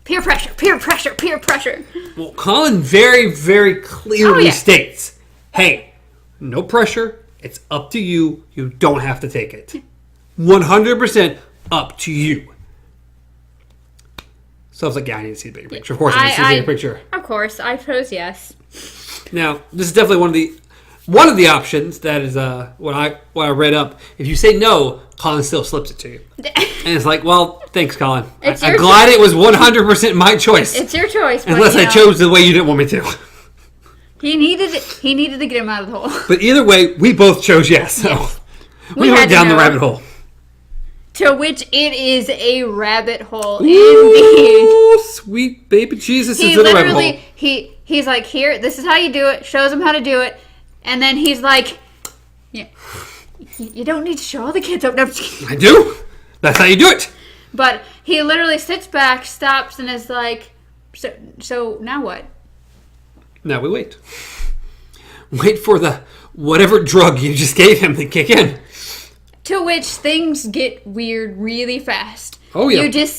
Peer pressure, peer pressure, peer pressure. Well, Colin very, very clearly states, hey, no pressure. It's up to you. You don't have to take it. 100% up to you. So I was like, yeah, I need to see the bigger picture. Of course I need to see the bigger picture. Of course, I suppose yes. Now, this is definitely one of the options that is what I read up. If you say no, Colin still slips it to you. And it's like, well, thanks, Colin. I'm glad it was 100% my choice. It's your choice. Unless I chose the way you didn't want me to. He needed to get him out of the hole. But either way, we both chose yes. So we went down the rabbit hole. To which it is a rabbit hole, indeed. Sweet baby Jesus is in a rabbit hole. He's like, here, this is how you do it. Shows him how to do it. And then he's like, yeah, you don't need to show all the kids up. I do. That's how you do it. But he literally sits back, stops, and is like, so now what? Now we wait. Wait for the whatever drug you just gave him to kick in. To which things get weird really fast. Oh, yeah. You just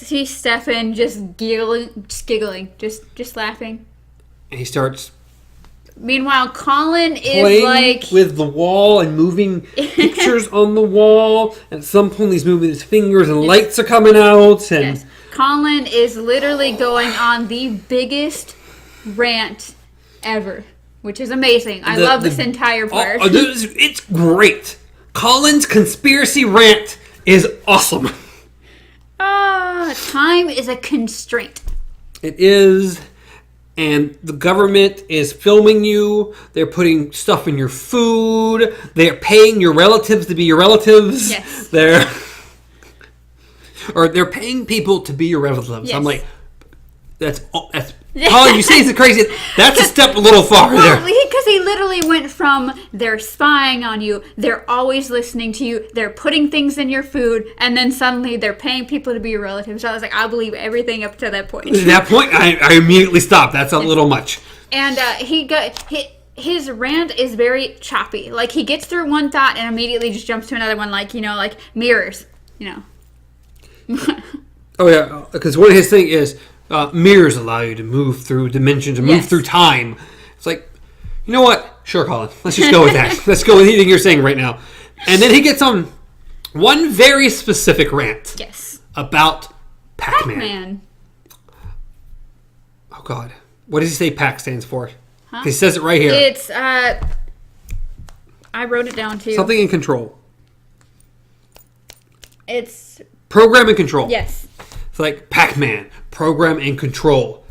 see Stefan just giggling, just laughing. And he starts... Meanwhile, Colin is playing like... with the wall and moving pictures on the wall. And at some point, he's moving his fingers and lights are coming out. And yes. Colin is literally going on the biggest rant ever. Which is amazing. I love this entire part. It's great. Colin's conspiracy rant is awesome. Time is a constraint. It is. And the government is filming you. They're putting stuff in your food. They're paying your relatives to be your relatives. Yes. They're paying people to be your relatives. Yes. I'm like, that's Colin, you say it's crazy. That's a step a little far there. Because he literally went from they're spying on you, they're always listening to you, they're putting things in your food, and then suddenly they're paying people to be your relatives. So I was like, I believe everything up to that point. At that point, I immediately stopped. That's a little much. And his rant is very choppy. Like, he gets through one thought and immediately just jumps to another one, like mirrors, Oh, yeah, because one of his things is... mirrors allow you to move through dimensions and move through time. It's like, you know what? Sure, Colin. Let's just go with that. Let's go with anything you're saying right now. And then he gets on one very specific rant. Yes. About Pac-Man. Oh, God. What does he say PAC stands for? Huh? He says it right here. It's, I wrote it down, too. Something in control. It's... Program and control. Yes. It's like Pac-Man, program and control.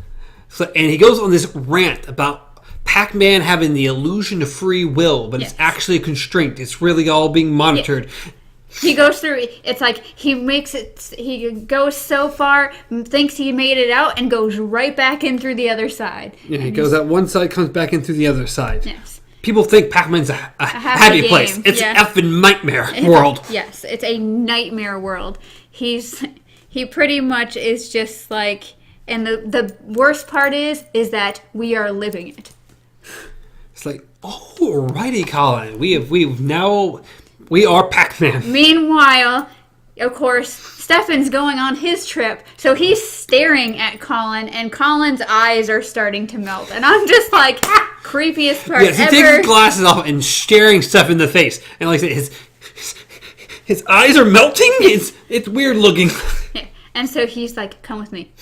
And he goes on this rant about Pac-Man having the illusion of free will, but it's actually a constraint. It's really all being monitored. Yeah. He goes through, it's like he goes so far, thinks he made it out, and goes right back in through the other side. Yeah, he goes out one side, comes back in through the other side. Yes. People think Pac-Man's a happy place. It's an effing nightmare world. Yes, it's a nightmare world. He pretty much is just like, and the worst part is that we are living it. It's like, alrighty, Colin, we are Pac-Man. Meanwhile, of course, Stefan's going on his trip, so he's staring at Colin, and Colin's eyes are starting to melt, and I'm just like, creepiest part ever. Yes, he takes his glasses off and staring Stefan in the face, and like I said, His eyes are melting. It's weird looking. Yeah. And so he's like, come with me.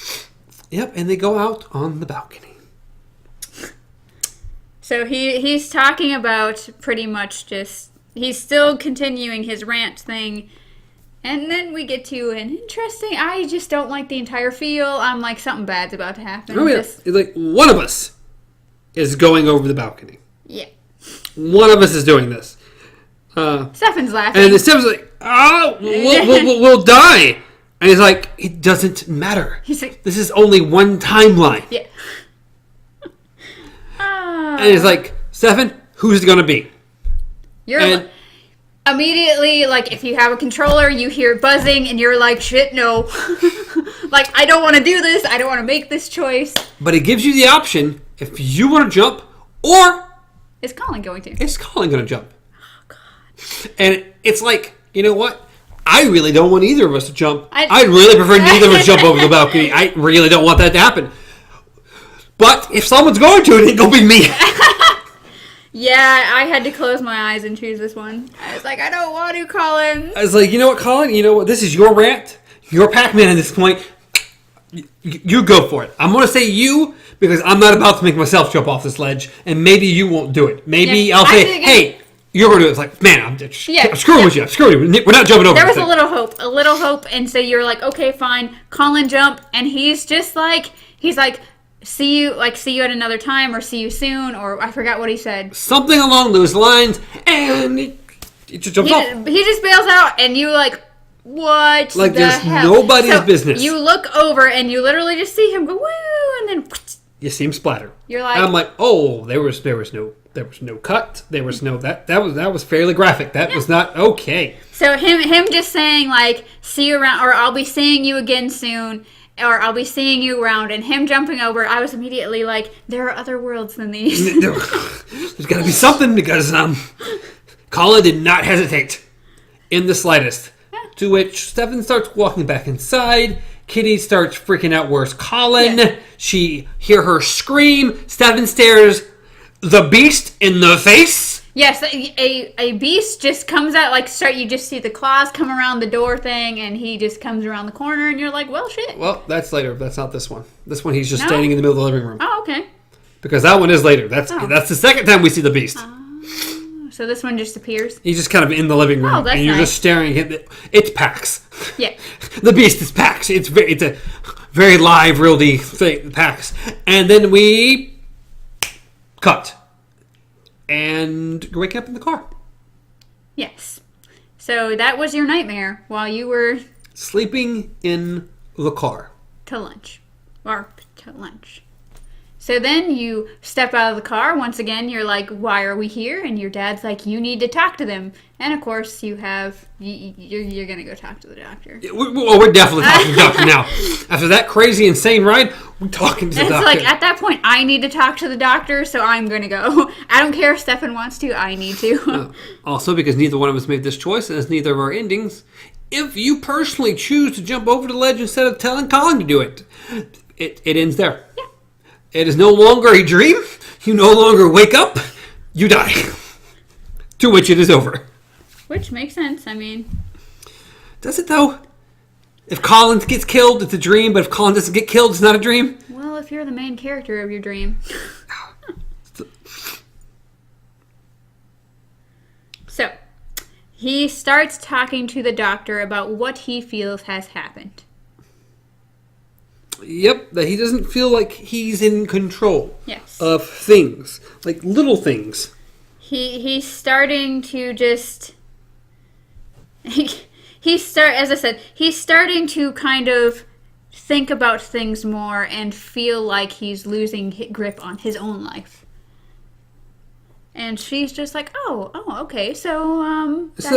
Yep, and they go out on the balcony. So he's talking about pretty much just, he's still continuing his rant thing. And then we get to an interesting, I just don't like the entire feel. I'm like, something bad's about to happen. Oh, yeah. It's like, one of us is going over the balcony. Yeah. One of us is doing this. Stefan's laughing. And Stefan's like, oh, we'll die. And he's like, it doesn't matter. He's like, this is only one timeline. Yeah. And he's like, Stefan, who's it going to be? You're immediately, like, if you have a controller, you hear buzzing, and you're like, shit, no. Like, I don't want to do this. I don't want to make this choice. But it gives you the option, if you want to jump, or... Is Colin going to? Is Colin going to jump? Oh, God. And it's like, you know what? I really don't want either of us to jump. I'd really prefer neither of us jump over the balcony. I really don't want that to happen. But if someone's going to, it ain't going to be me. Yeah, I had to close my eyes and choose this one. I was like, I don't want to, Colin. I was like, you know what, Colin? You know what? This is your rant. You're Pac-Man at this point. You go for it. I'm going to say you because I'm not about to make myself jump off this ledge, and maybe you won't do it. Maybe I'll say, hey, you're going to do it. It's like, man, I'm screwing with you. I'm screwing with you. We're not jumping over. There was a little hope. And so you're like, okay, fine. Colin, jump. And he's just like, see you at another time, or see you soon, or I forgot what he said. Something along those lines, and he just jumps off. He just bails out, and you like, what? Like the there's hell? nobody's business. You look over, and you literally just see him go woo, and then you see him splatter. You're like, and I'm like, oh, there was no cut. There was no that was fairly graphic. That was not okay. So him just saying like, see you around, or I'll be seeing you again soon. Or I'll be seeing you around, and him jumping over, I was immediately like, there are other worlds than these. There's got to be something, because Colin did not hesitate in the slightest. Yeah. To which Stefan starts walking back inside. Kitty starts freaking out, where's Colin? Yeah. She hear her scream. Stefan stares the beast in the face. Yes, a beast just comes out, like, you just see the claws come around the door thing, and he just comes around the corner, and you're like, well, shit. Well, that's later. That's not this one. This one, he's just standing in the middle of the living room. Oh, okay. Because that one is later. That's the second time we see the beast. So this one just appears? He's just kind of in the living room, that's and you're just staring at it. It's Pax. Yeah. The beast is Pax. It's a very live, real-y thing, Pax. And then we cut. And you're waking up in the car. Yes. So that was your nightmare while you were... sleeping in the car. To lunch. So then you step out of the car. Once again, you're like, why are we here? And your dad's like, you need to talk to them. And of course, you're going to go talk to the doctor. We're definitely talking to the doctor now. After that crazy, insane ride, we're talking to the doctor. It's like, at that point, I need to talk to the doctor, so I'm going to go. I don't care if Stefan wants to. I need to. Also, because neither one of us made this choice, and it's neither of our endings, if you personally choose to jump over the ledge instead of telling Colin to do it, it ends there. Yeah. It is no longer a dream. You no longer wake up. You die. To which it is over. Which makes sense. I mean... Does it, though? If Colin gets killed, it's a dream. But if Colin doesn't get killed, it's not a dream. Well, if you're the main character of your dream. So, he starts talking to the doctor about what he feels has happened. Yep, that he doesn't feel like he's in control of things, like little things. He's starting to just... as I said, he's starting to kind of think about things more and feel like he's losing grip on his own life. And she's just like, oh, okay, so, it's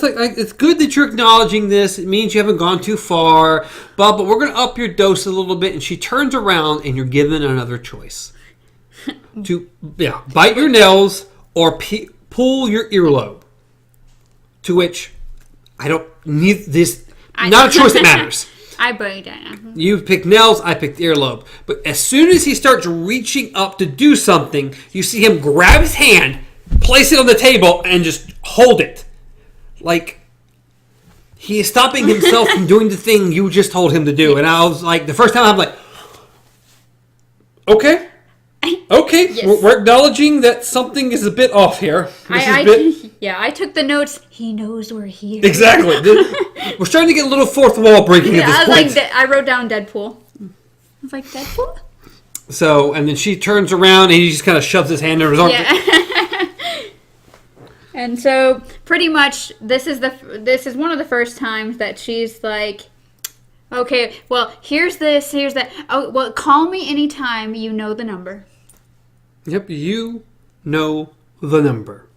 like, it's good that you're acknowledging this. It means you haven't gone too far. But we're going to up your dose a little bit. And she turns around and you're given another choice. To, bite your nails or pull your earlobe. To which, I don't need this. Not a choice that matters. I bite it. You picked nails, I picked earlobe. But as soon as he starts reaching up to do something, you see him grab his hand, place it on the table, and just hold it. Like, he is stopping himself from doing the thing you just told him to do. And I was like, the first time I'm like, okay. Okay, Yes. we're acknowledging that something is a bit off here. I took the notes. He knows we're here. Exactly. We're starting to get a little fourth wall breaking at this point. I wrote down Deadpool. I was like, Deadpool? So, and then she turns around and he just kind of shoves his hand in his arm. Yeah. And so, pretty much, this is one of the first times that she's like, okay, well, here's this, here's that. Oh, well, call me anytime you know the number. Yep, you know the number.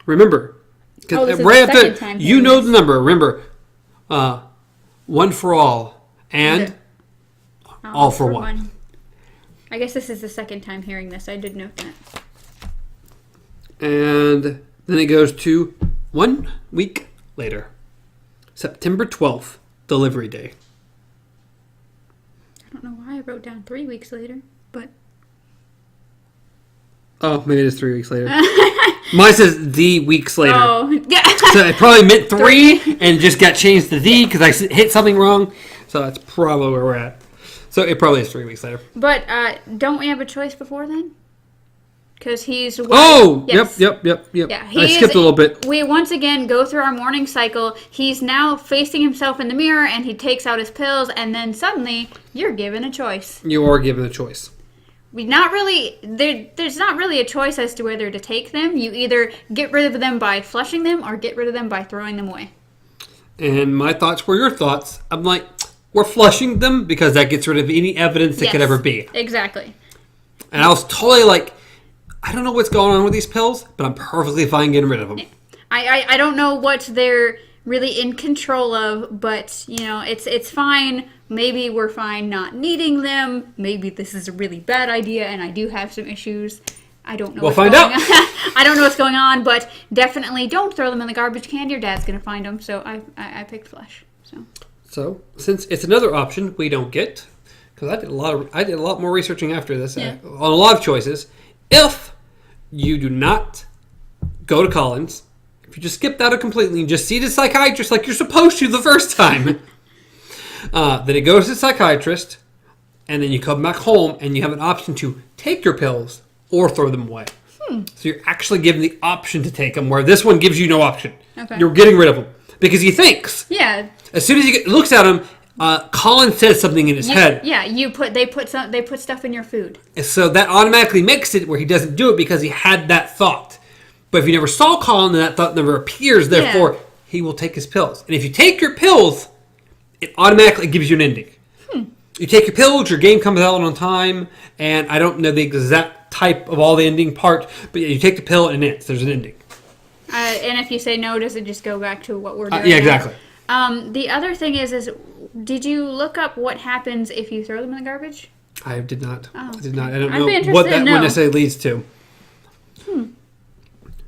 Remember, right after you know the number. Remember, one for all and all for one. I guess this is the second time hearing this. I did note that. And then it goes to 1 week later, September 12th, delivery day. I don't know why I wrote down 3 weeks later, but. Oh, maybe it is 3 weeks later. Mine says the weeks later. Oh, yeah. So it probably meant 3 and just got changed to the because I hit something wrong. So that's probably where we're at. So it probably is 3 weeks later. But don't we have a choice before then? Because he's... Oh! Yes. Yep. Yeah, I skipped a little bit. We once again go through our morning cycle. He's now facing himself in the mirror and he takes out his pills and then suddenly you're given a choice. You are given a choice. There's not really a choice as to whether to take them. You either get rid of them by flushing them or get rid of them by throwing them away. And my thoughts were your thoughts. I'm like, we're flushing them because that gets rid of any evidence that could ever be. Exactly. And I was totally like, I don't know what's going on with these pills, but I'm perfectly fine getting rid of them. Yeah. I don't know what they're really in control of, but, it's fine. Maybe we're fine not needing them. Maybe this is a really bad idea and I do have some issues. I don't know what's going on. I don't know what's going on, but definitely don't throw them in the garbage can. Your dad's going to find them, so I picked flush. So, since it's another option we don't get, because I did a lot more researching after this on a lot of choices. If you do not go to Collins, if you just skip that out completely and just see the psychiatrist like you're supposed to the first time, then it goes to the psychiatrist, and then you come back home and you have an option to take your pills or throw them away. So you're actually given the option to take them, where this one gives you no option. Okay. You're getting rid of them because he thinks. Yeah. As soon as he looks at him, Colin says something in his head. Yeah, they put stuff in your food. So that automatically makes it where he doesn't do it because he had that thought. But if you never saw Colin, then that thought never appears. Therefore, he will take his pills. And if you take your pills, it automatically gives you an ending. You take your pills, your game comes out on time, and I don't know the exact type of all the ending part, but you take the pill and there's an ending. And if you say no, does it just go back to what we're doing? Yeah, exactly. The other thing is did you look up what happens if you throw them in the garbage? I did not. Oh, I did not. I don't I'd know what that one necessarily leads to.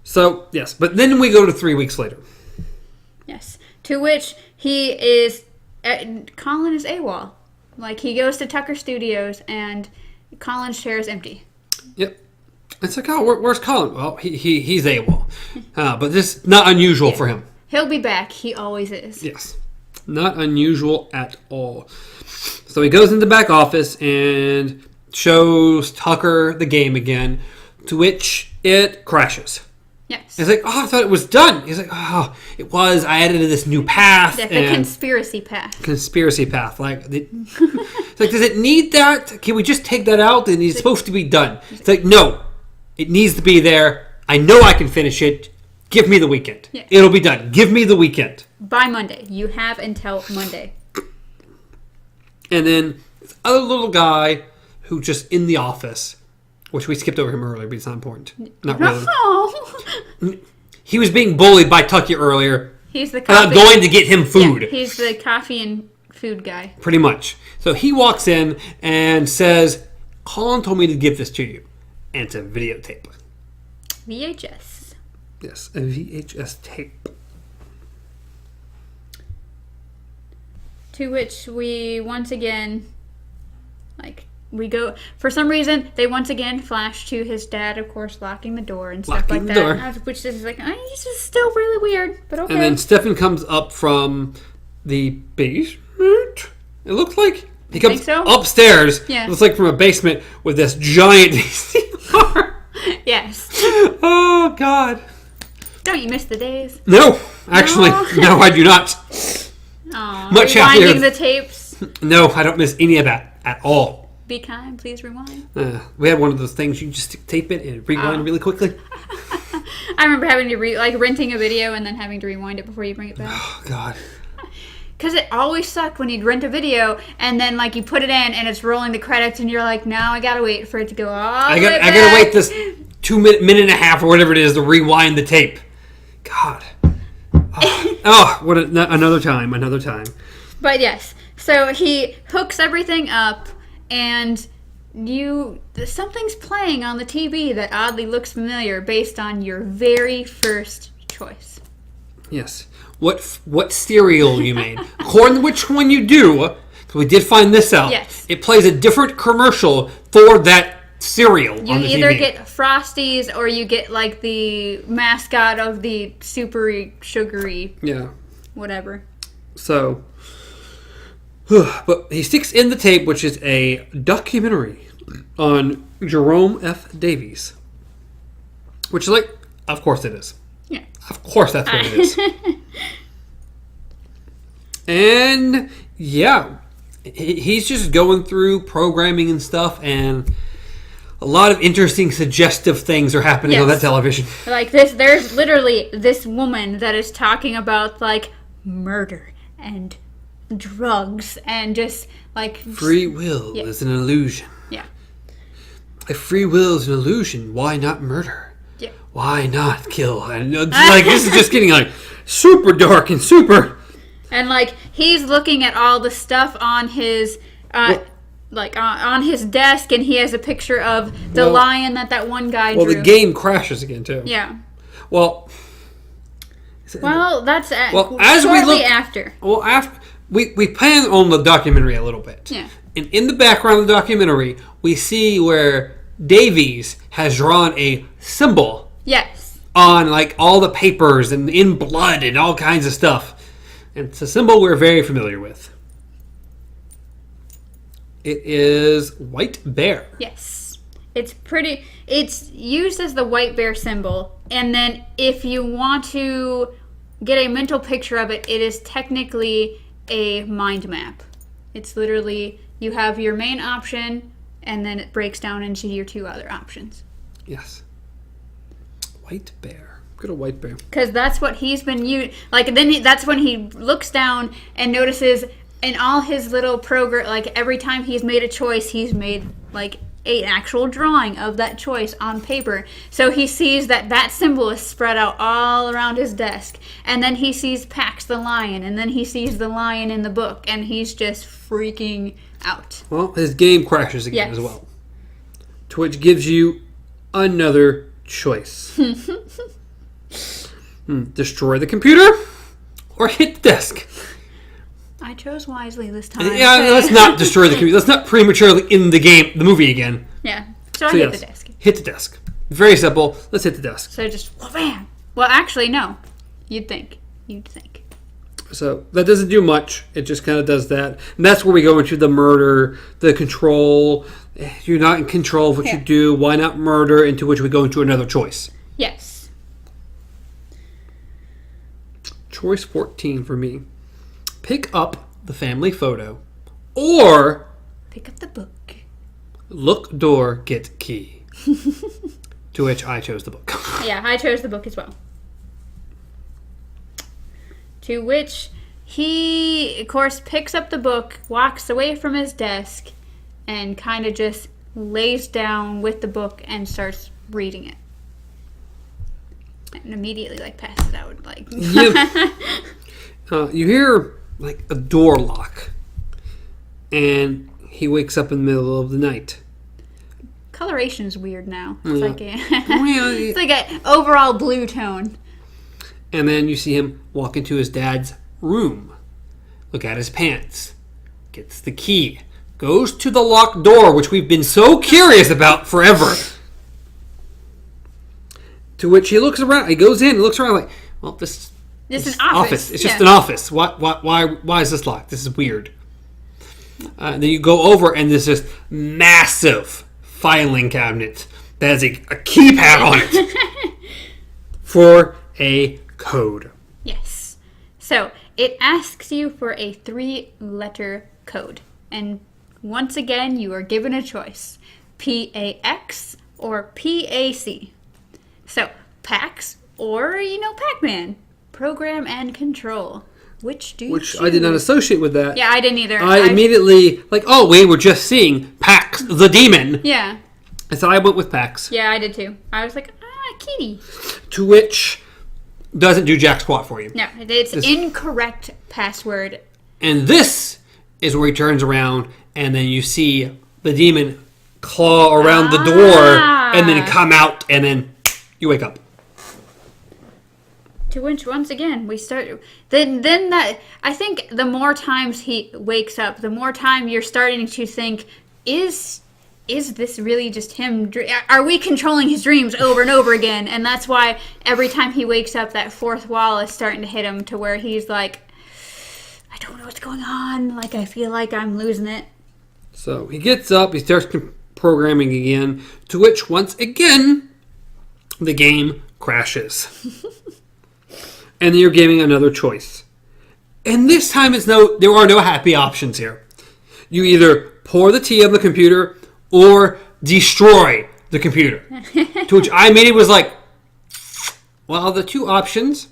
So, yes. But then we go to 3 weeks later. Yes. To which he is... Colin is AWOL. Like, he goes to Tucker Studios and Colin's chair is empty. Yep. It's like, oh, where's Colin? Well, he's AWOL. But this is not unusual for him. He'll be back. He always is. Yes. Not unusual at all. So he goes into the back office and shows Tucker the game again, to which it crashes. Yes. It's like, oh, I thought it was done. He's like, oh, it was. I added this new path. The conspiracy path. Conspiracy path. It's like, does it need that? Can we just take that out? And it's supposed to be done. It's like, no. It needs to be there. I know I can finish it. Give me the weekend. Yeah. It'll be done. Give me the weekend. By Monday. You have until Monday. And then this other little guy who just in the office, which we skipped over him earlier, but it's not important. Not really. Oh. He was being bullied by Tucky earlier. He's the coffee. About going to get him food. Yeah, he's the coffee and food guy. Pretty much. So he walks in and says, Colin told me to give this to you. And it's a videotape. VHS. Yes, a VHS tape. To which we once again, we go, for some reason, they once again flash to his dad, of course, locking the door and stuff Locking like the that. door. Which is like, it's just still really weird, but okay. And then Stefan comes up from the basement. It looks like he comes think so? upstairs. Yeah. It looks like from a basement with this giant VCR. Yes. Oh, God. Don't you miss the days? No, actually, no, I do not. Aw, Much happier. rewinding the tapes. No, I don't miss any of that at all. Be kind, please rewind. We had one of those things you just tape it and rewind really quickly. I remember having to renting a video and then having to rewind it before you bring it back. Oh, God. Because it always sucked when you'd rent a video and then like you put it in and it's rolling the credits and you're like, now I gotta wait for it to go all the way back. I gotta wait this minute and a half or whatever it is to rewind the tape. God. Oh, what another time. But yes, so he hooks everything up and something's playing on the TV that oddly looks familiar based on your very first choice. Yes. What cereal you made. According to which one you do, because we did find this out. Yes. It plays a different commercial for that cereal You on the either TV. get Frosties or you get like the mascot of the supery, sugary, Yeah. whatever. So, but he sticks in the tape, which is a documentary on Jerome F. Davies. Which is like, of course it is. Yeah. Of course that's what it is. And, yeah, he's just going through programming and stuff, and a lot of interesting, suggestive things are happening on that television. Like there's literally this woman that is talking about like murder and drugs and just like Free will is an illusion. Yeah. If free will is an illusion, why not murder? Yeah. Why not kill? And like this is just getting like super dark and super. And like he's looking at all the stuff on his on his desk, and he has a picture of the lion that one guy drew. Well, the game crashes again too. Yeah. Well, that's as we look after. Well, after we plan on the documentary a little bit. Yeah. And in the background of the documentary, we see where Davies has drawn a symbol. Yes. On like all the papers and in blood and all kinds of stuff. And it's a symbol we're very familiar with. It is white bear. Yes. It's used as the white bear symbol. And then if you want to get a mental picture of it, it is technically a mind map. It's literally, you have your main option, and then it breaks down into your two other options. Yes. White bear. Good old white bear. Because that's what he's been using. Like, that's when he looks down and notices in all his little program, like every time he's made a choice, he's made like an actual drawing of that choice on paper. So he sees that symbol is spread out all around his desk. And then he sees Pax the lion. And then he sees the lion in the book. And he's just freaking out. Well, his game crashes again as well. To which gives you another choice. Destroy the computer or hit the desk. I chose wisely this time. Yeah, let's not destroy the computer. Let's not prematurely end the movie again. Yeah, so I hit the desk. Hit the desk. Very simple. Let's hit the desk. So just, bam. Well, actually, no. You'd think. So that doesn't do much. It just kind of does that. And that's where we go into the murder, the control. You're not in control of what you do. Why not murder? Into which we go into another choice. Yes. Choice 14 for me. Pick up the family photo or pick up the book. Look door, get key. To which I chose the book. Yeah, I chose the book as well. To which he, of course, picks up the book, walks away from his desk, and kind of just lays down with the book and starts reading it. And immediately, passes out. You hear, a door lock. And he wakes up in the middle of the night. Coloration's weird now. It's It's like an overall blue tone. And then you see him walk into his dad's room. Look at his pants. Gets the key. goes to the locked door, which we've been so curious about forever. To which he looks around. He goes in and looks around like, well, this is an office. It's just an office. Why is this locked? This is weird. And then you go over and there's this massive filing cabinet that has a keypad on it for a code. Yes. So it asks you for a 3-letter code. And once again, you are given a choice. PAX or PAC. So, PAX or, Pac-Man. Program and control. Which do you choose? I did not associate with that. Yeah, I didn't either. I immediately, we were just seeing Pax the demon. Yeah. And so I went with Pax. Yeah, I did too. I was like, kitty. To which doesn't do jack squat for you. No, it's incorrect password. And this is where he turns around and then you see the demon claw around the door and then come out and then you wake up. To which, once again, we start... Then that... I think the more times he wakes up, the more time you're starting to think, is this really just him? Are we controlling his dreams over and over again? And that's why every time he wakes up, that fourth wall is starting to hit him to where he's like, I don't know what's going on. Like, I feel like I'm losing it. So he gets up, he starts programming again, to which, once again, the game crashes. And then you're giving another choice. And this time there are no happy options here. You either pour the tea on the computer or destroy the computer. To which I immediately was like, well, the two options,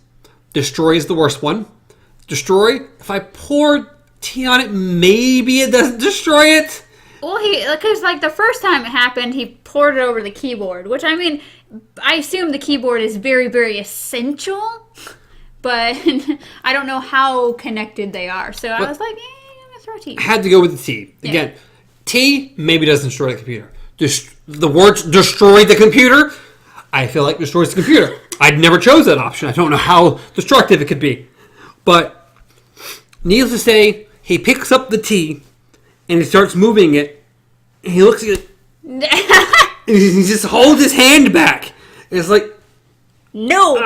destroy is the worst one. Destroy, if I pour tea on it, maybe it doesn't destroy it. Well, because the first time it happened, he poured it over the keyboard, which, I assume the keyboard is very, very essential, but I don't know how connected they are. So I was like, I'm going to throw tea. I had to go with the tea. Again, tea maybe doesn't destroy the computer. The words destroy the computer, I feel like destroys the computer. I'd never chose that option. I don't know how destructive it could be. But needless to say, he picks up the tea and he starts moving it. And he looks at it. And he just holds his hand back. And it's like, no.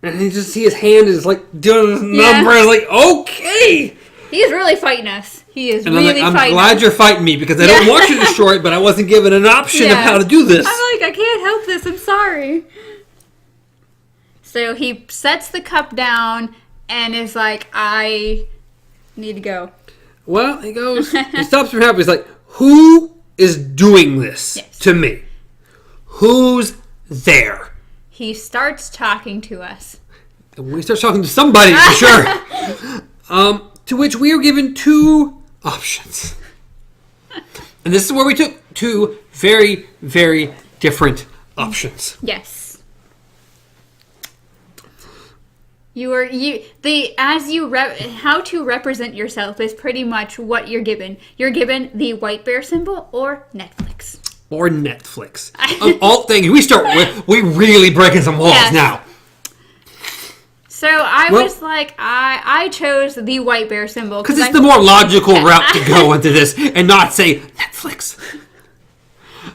And you just see his hand is doing this number. It's like, okay. He's really fighting us. He is and really I'm fighting glad us. you're fighting me because I don't want you to destroy it, but I wasn't given an option of how to do this. I'm like, I can't help this. I'm sorry. So he sets the cup down and is like, I need to go. Well, he goes, he stops for help. He's like, who is doing this to me? Who's there? He starts talking to us. And when he starts talking to somebody, for sure. To which we are given two options. And this is where we took two very, very different options. Yes. How to represent yourself is pretty much what you're given. You're given the white bear symbol or Netflix. Or Netflix. All things we really breaking some walls now. So I chose the white bear symbol because it's the more logical route to go into this and not say Netflix.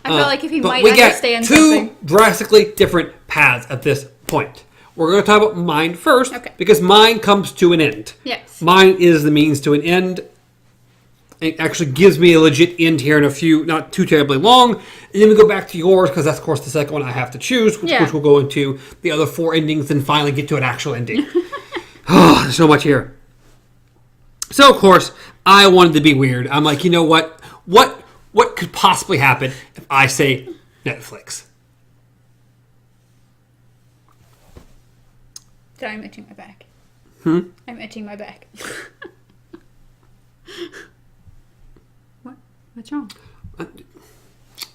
I feel like if he might understand something. We get two drastically different paths at this point. We're going to talk about mine first because mine comes to an end. Yes. Mine is the means to an end. It actually gives me a legit end here in a few, not too terribly long. And then we go back to yours because that's, of course, the second one I have to choose, which will go into the other four endings and finally get to an actual ending. Oh, there's so much here. So, of course, I wanted to be weird. I'm like, you know what? What could possibly happen if I say Netflix? So I'm itching my back. I'm itching my back. What? What's wrong? Let's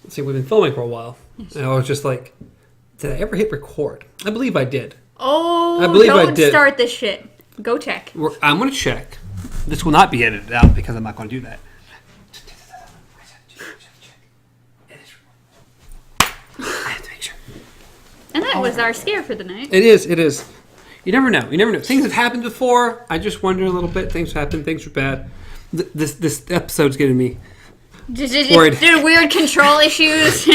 see, we've been filming for a while. Yes. And I was just like, did I ever hit record? I believe I did. Oh, don't start this shit. Go check. I'm going to check. This will not be edited out because I'm not going to do that. I have to make sure. And that was our scare for the night. It is. You never know. Things have happened before. I just wonder a little bit. Things happen. Things are bad. This episode's getting me. Worried. Did weird control issues.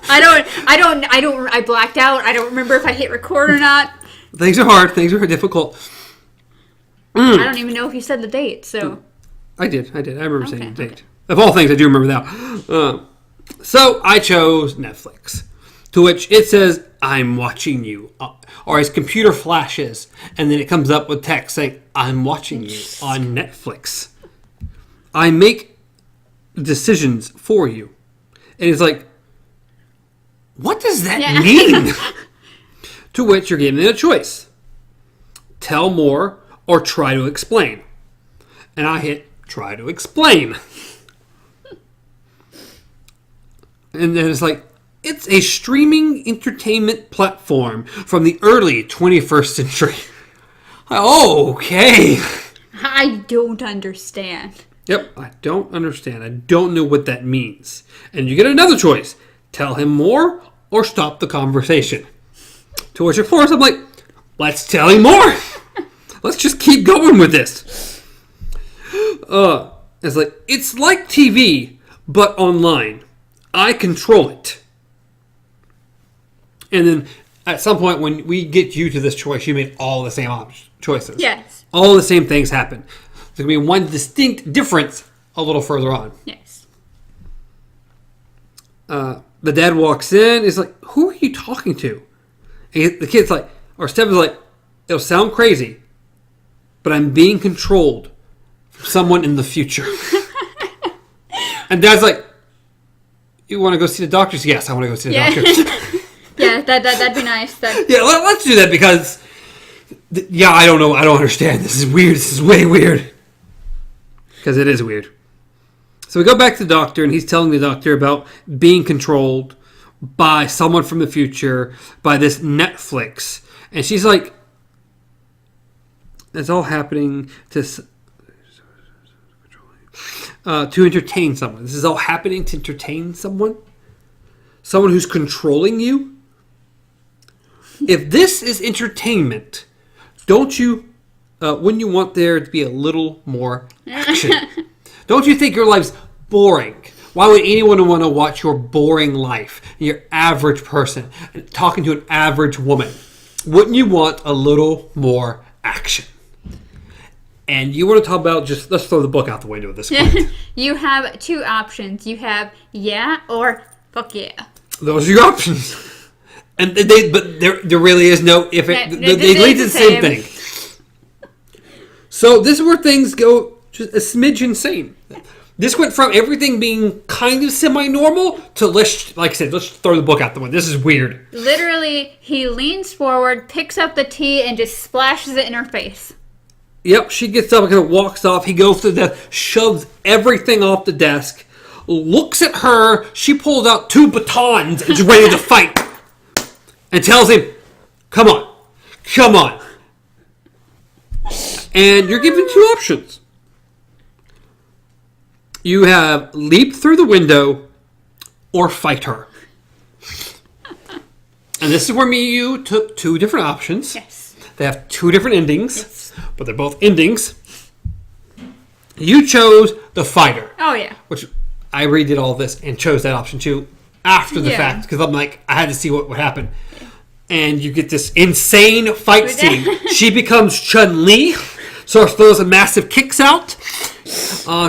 I blacked out. I don't remember if I hit record or not. Things are hard. Things are difficult. I don't even know if you said the date, so. I did. I remember saying the date. Of all things, I do remember that. So I chose Netflix, to which it says, I'm watching you. Or his computer flashes, and then it comes up with text saying, I'm watching you on Netflix. I make decisions for you. And it's like, what does that mean? To which you're given a choice. Tell more or try to explain. And I hit try to explain. And then it's like, it's a streaming entertainment platform from the early 21st century. Oh, okay. I don't understand. Yep, I don't understand. I don't know what that means. And you get another choice. Tell him more or stop the conversation. To which, of course, I'm like, let's tell him more. Let's just keep going with this. It's like TV, but online. I control it. And then at some point when we get you to this choice, you made all the same choices. Yes. All the same things happen. There's going to be one distinct difference a little further on. Yes. The dad walks in. Is like, who are you talking to? And the kid's like, or Stefan's like, it'll sound crazy, but I'm being controlled from someone in the future. And Dad's like, you want to go see the doctors? Yes, I want to go see the doctors. Yeah, that'd be nice. Yeah, let's do that because, I don't know. I don't understand. This is weird. This is way weird. Because it is weird. So we go back to the doctor, and he's telling the doctor about being controlled by someone from the future, by this Netflix. And she's like, it's all happening to entertain someone. This is all happening to entertain someone? Someone who's controlling you? If this is entertainment, don't you, wouldn't you want there to be a little more action? Don't you think your life's boring? Why would anyone want to watch your boring life, your average person, talking to an average woman? Wouldn't you want a little more action? And you want to talk about just, let's throw the book out the window at this point. You have two options. You have yeah or fuck yeah. Those are your options. And but there really is no, if it, they lead to the same thing. So this is where things go just a smidge insane. This went from everything being kind of semi-normal to, like I said, let's throw the book out the window. This is weird. Literally, he leans forward, picks up the tea, and just splashes it in her face. Yep, she gets up and kind of walks off. He goes to the desk, shoves everything off the desk, looks at her. She pulls out 2 batons and is ready to fight. And tells him, come on. And you're given 2 options. You have leap through the window or fight her. And this is where me and you took 2 different options. Yes. They have 2 different endings. Yes. But they're both endings. You chose the fighter. Oh, yeah. Which I redid all this and chose that option too after the fact. Because I'm like, I had to see what would happen. Yeah. And you get this insane fight scene. She becomes Chun-Li. So throws a massive kicks out.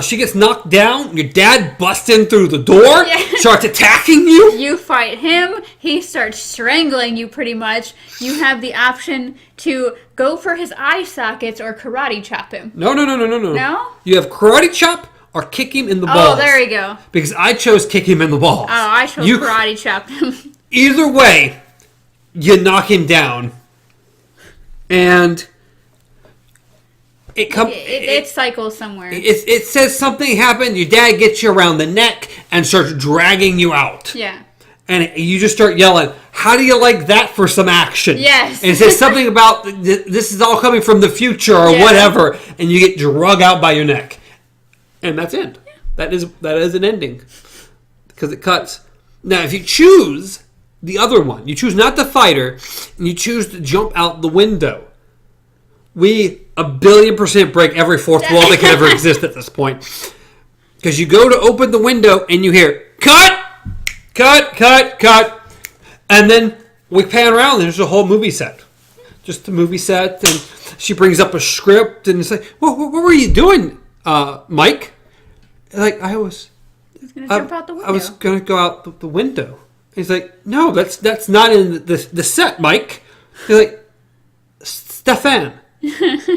She gets knocked down. Your dad busts in through the door. Yeah. Starts attacking you. You fight him. He starts strangling you pretty much. You have the option to go for his eye sockets or karate chop him. No. No? You have karate chop or kick him in the balls. Oh, there you go. Because I chose kick him in the balls. Oh, I chose karate chop him. Either way, you knock him down. And it cycles somewhere. It says something happened. Your dad gets you around the neck and starts dragging you out. Yeah. And you just start yelling, how do you like that for some action? Yes. And it says something about this is all coming from the future or whatever. And you get drug out by your neck. And that's it. Yeah. That is an ending. Because it cuts. Now, if you choose the other one, you choose not the fighter, and you choose to jump out the window, we 1,000,000,000% break every fourth wall that can ever exist at this point. Because you go to open the window and you hear, cut, cut, cut, cut. And then we pan around and there's a whole movie set. Just a movie set. And she brings up a script and it's like, what were you doing, Mike? Like, I was going to jump out the window. I was going to go out the window. He's like, no, that's not in the set, Mike. He's like, Stefan.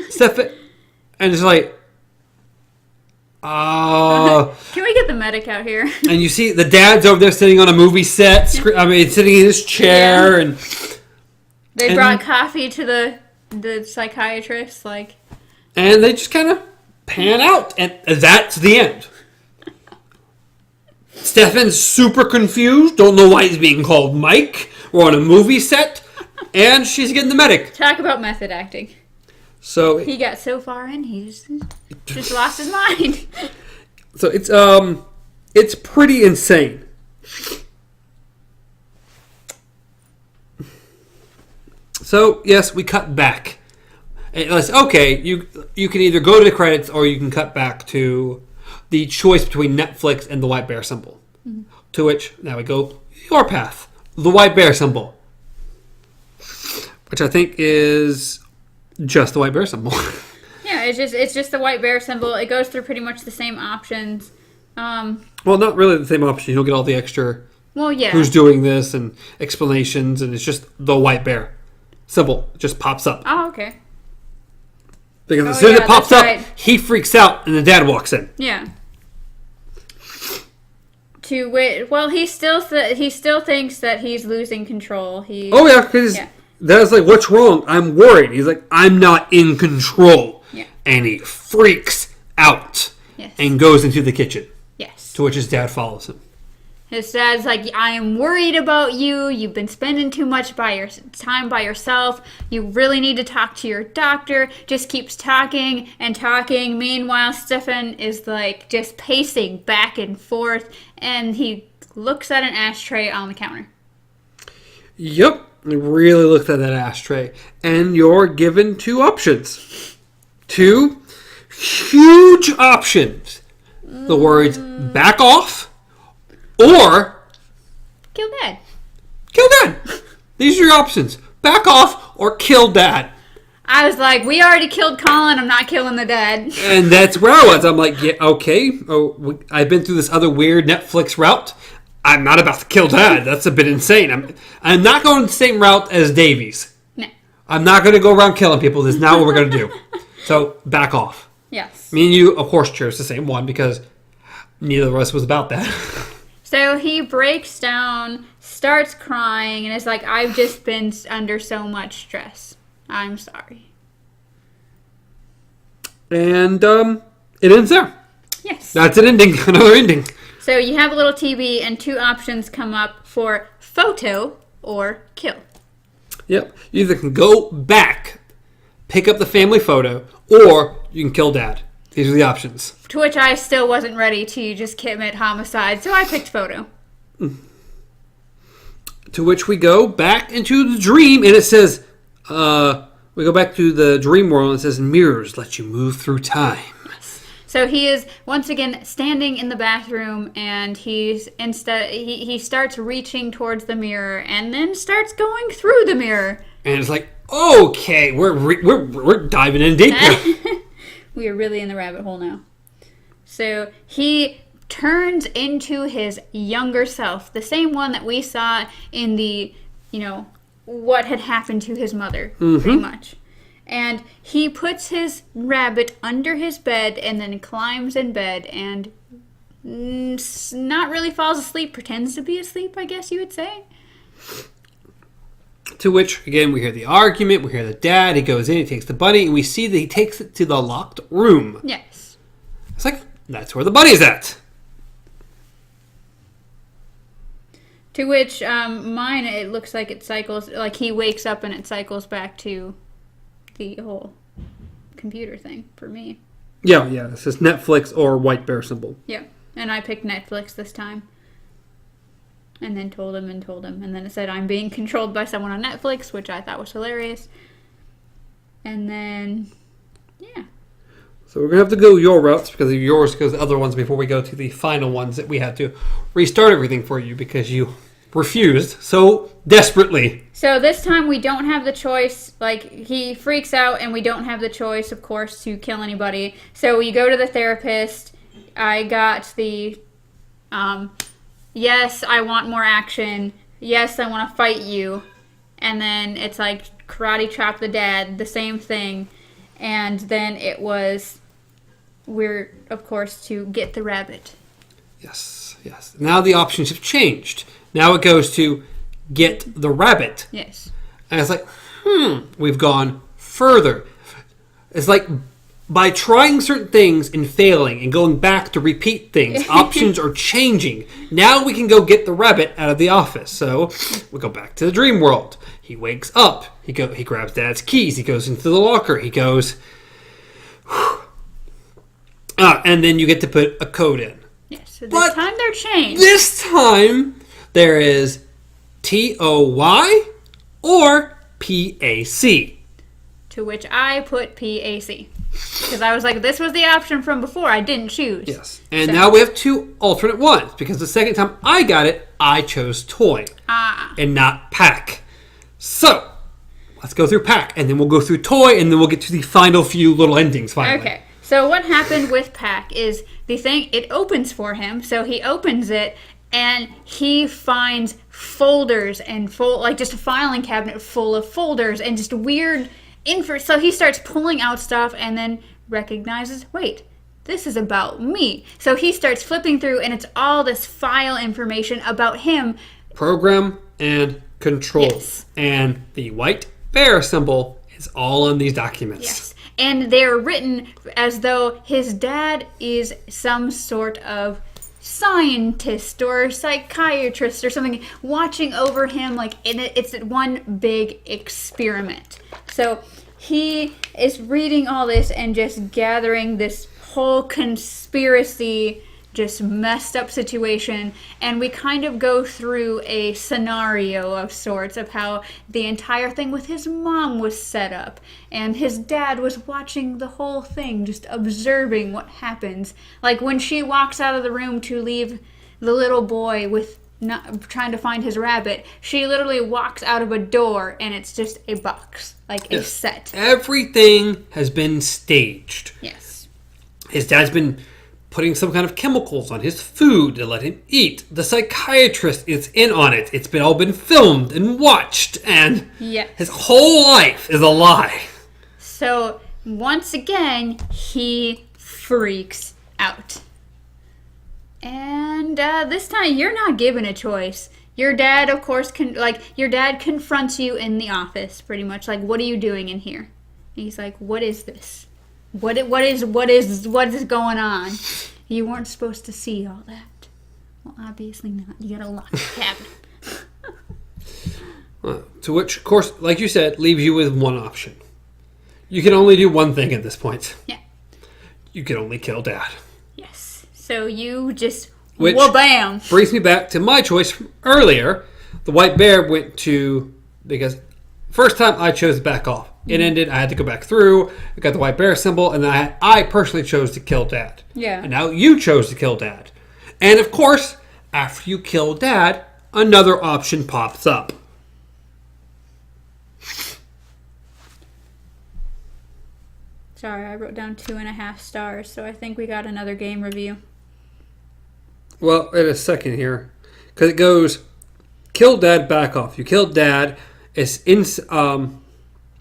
Stefan. And it's like, can we get the medic out here? And you see the dad's over there sitting on a movie set. Sitting in his chair. Yeah. They brought coffee to the psychiatrist. And they just kind of pan out. And that's the end. Stefan's super confused. Don't know why he's being called Mike. We're on a movie set. And she's getting the medic. Talk about method acting. So he got so far in, he just lost his mind. So it's pretty insane. So yes, we cut back. It's okay. You can either go to the credits or you can cut back to the choice between Netflix and the white bear symbol. Mm-hmm. To which now we go your path, the white bear symbol, which I think is just the white bear symbol. Yeah, it's just the white bear symbol. It goes through pretty much the same options. Well, not really the same option. You don't get all the extra. Well, yeah. Who's doing this and explanations, and it's just the white bear symbol. It just pops up. Oh, okay. Because as soon as it pops up, he freaks out, and the dad walks in. Yeah. Well, he still thinks that he's losing control. Because Dad's like, what's wrong? I'm worried. He's like, I'm not in control. Yeah. And he freaks out. Yes. And goes into the kitchen. Yes. To which his dad follows him. His dad's like, I am worried about you. You've been spending too much time by yourself. You really need to talk to your doctor. Just keeps talking and talking. Meanwhile, Stefan is like just pacing back and forth. And he looks at an ashtray on the counter. Yep. He really looked at that ashtray. And you're given two options. Two huge options. The words back off or kill dad. Kill dad. These are your options. Back off or kill dad. I was like, we already killed Colin. I'm not killing the dad. And that's where I was. I'm like, yeah, okay. I've been through this other weird Netflix route. I'm not about to kill dad. That's a bit insane. I'm not going the same route as Davies. No. I'm not going to go around killing people. This is not what we're going to do. So, back off. Yes. Me and you, of course, chose the same one because neither of us was about that. So he breaks down, starts crying, and is like, I've just been under so much stress. I'm sorry. And it ends there. Yes. That's an ending. Another ending. So you have a little TV and two options come up for photo or kill. Yep. You either can go back, pick up the family photo, or you can kill dad. These are the options. To which I still wasn't ready to just commit homicide, so I picked photo. To which we go back into the dream, and it says, we go back to the dream world, and it says, mirrors let you move through time. So he is once again standing in the bathroom, and he starts reaching towards the mirror, and then starts going through the mirror. And it's like, okay, we're diving in deep here. We are really in the rabbit hole now. So he turns into his younger self, the same one that we saw in the, what had happened to his mother, pretty much. And he puts his rabbit under his bed and then climbs in bed and not really falls asleep, pretends to be asleep, I guess you would say. To which, again, we hear the argument, we hear the dad, he goes in, he takes the bunny, and we see that he takes it to the locked room. Yes. It's like, that's where the bunny's at. To which, mine, it looks like it cycles, like he wakes up and it cycles back to the whole computer thing for me. Yeah, it says Netflix or white bear symbol. Yeah, and I picked Netflix this time. And then told him. And then it said, I'm being controlled by someone on Netflix, which I thought was hilarious. And then, yeah. So we're going to have to go your routes because of yours goes the other ones before we go to the final ones that we had to restart everything for you because you refused so desperately. So this time we don't have the choice. Like, he freaks out and we don't have the choice, of course, to kill anybody. So you go to the therapist. I got the, yes, I want more action. Yes, I want to fight you. And then it's like karate chop the dad, the same thing. And then it was, we're, of course, to get the rabbit. Yes. Now the options have changed. Now it goes to get the rabbit. Yes. And it's like, we've gone further. It's like by trying certain things and failing and going back to repeat things, options are changing. Now we can go get the rabbit out of the office. So we go back to the dream world. He wakes up. He grabs Dad's keys. He goes into the locker. He goes, and then you get to put a code in. Yes. So this time they're changed. This time there is TOY or PAC. To which I put PAC. Because I was like, this was the option from before. I didn't choose. Yes. And now we have two alternate ones. Because the second time I got it, I chose toy. And not pack. So, let's go through pack. And then we'll go through toy. And then we'll get to the final few little endings finally. Okay. So what happened with pack is the thing, it opens for him. So he opens it. And he finds folders and just a filing cabinet full of folders and just weird info. So he starts pulling out stuff and then recognizes, wait, this is about me. So he starts flipping through and it's all this file information about him. Program and control. Yes. And the white bear symbol is all in these documents. Yes. And they're written as though his dad is some sort of scientist or psychiatrist or something watching over him, like it's one big experiment. So he is reading all this and just gathering this whole conspiracy, just messed up situation, and we kind of go through a scenario of sorts of how the entire thing with his mom was set up, and his dad was watching the whole thing, just observing what happens. Like when she walks out of the room to leave the little boy with not trying to find his rabbit, she literally walks out of a door and it's just a box, like a set. Everything has been staged. Yes. His dad's been putting some kind of chemicals on his food to let him eat. The psychiatrist is in on it. It's all been filmed and watched, and his whole life is a lie. So once again, he freaks out. And this time, you're not given a choice. Your dad, of course, your dad confronts you in the office, pretty much. Like, what are you doing in here? And he's like, what is this? What is going on? You weren't supposed to see all that. Well, obviously not. You gotta lock the cabinet. To which, of course, like you said, leaves you with one option. You can only do one thing at this point. Yeah. You can only kill Dad. Yes. So you just bam. Brings me back to my choice from earlier. The white bear went to, because first time I chose to back off. It ended. I had to go back through. I got the white bear symbol, and then I personally chose to kill Dad. Yeah. And now you chose to kill Dad. And of course, after you kill Dad, another option pops up. Sorry, I wrote down 2.5 stars, so I think we got another game review. Well, wait a second here, because it goes, kill Dad, back off. You killed Dad. It's in.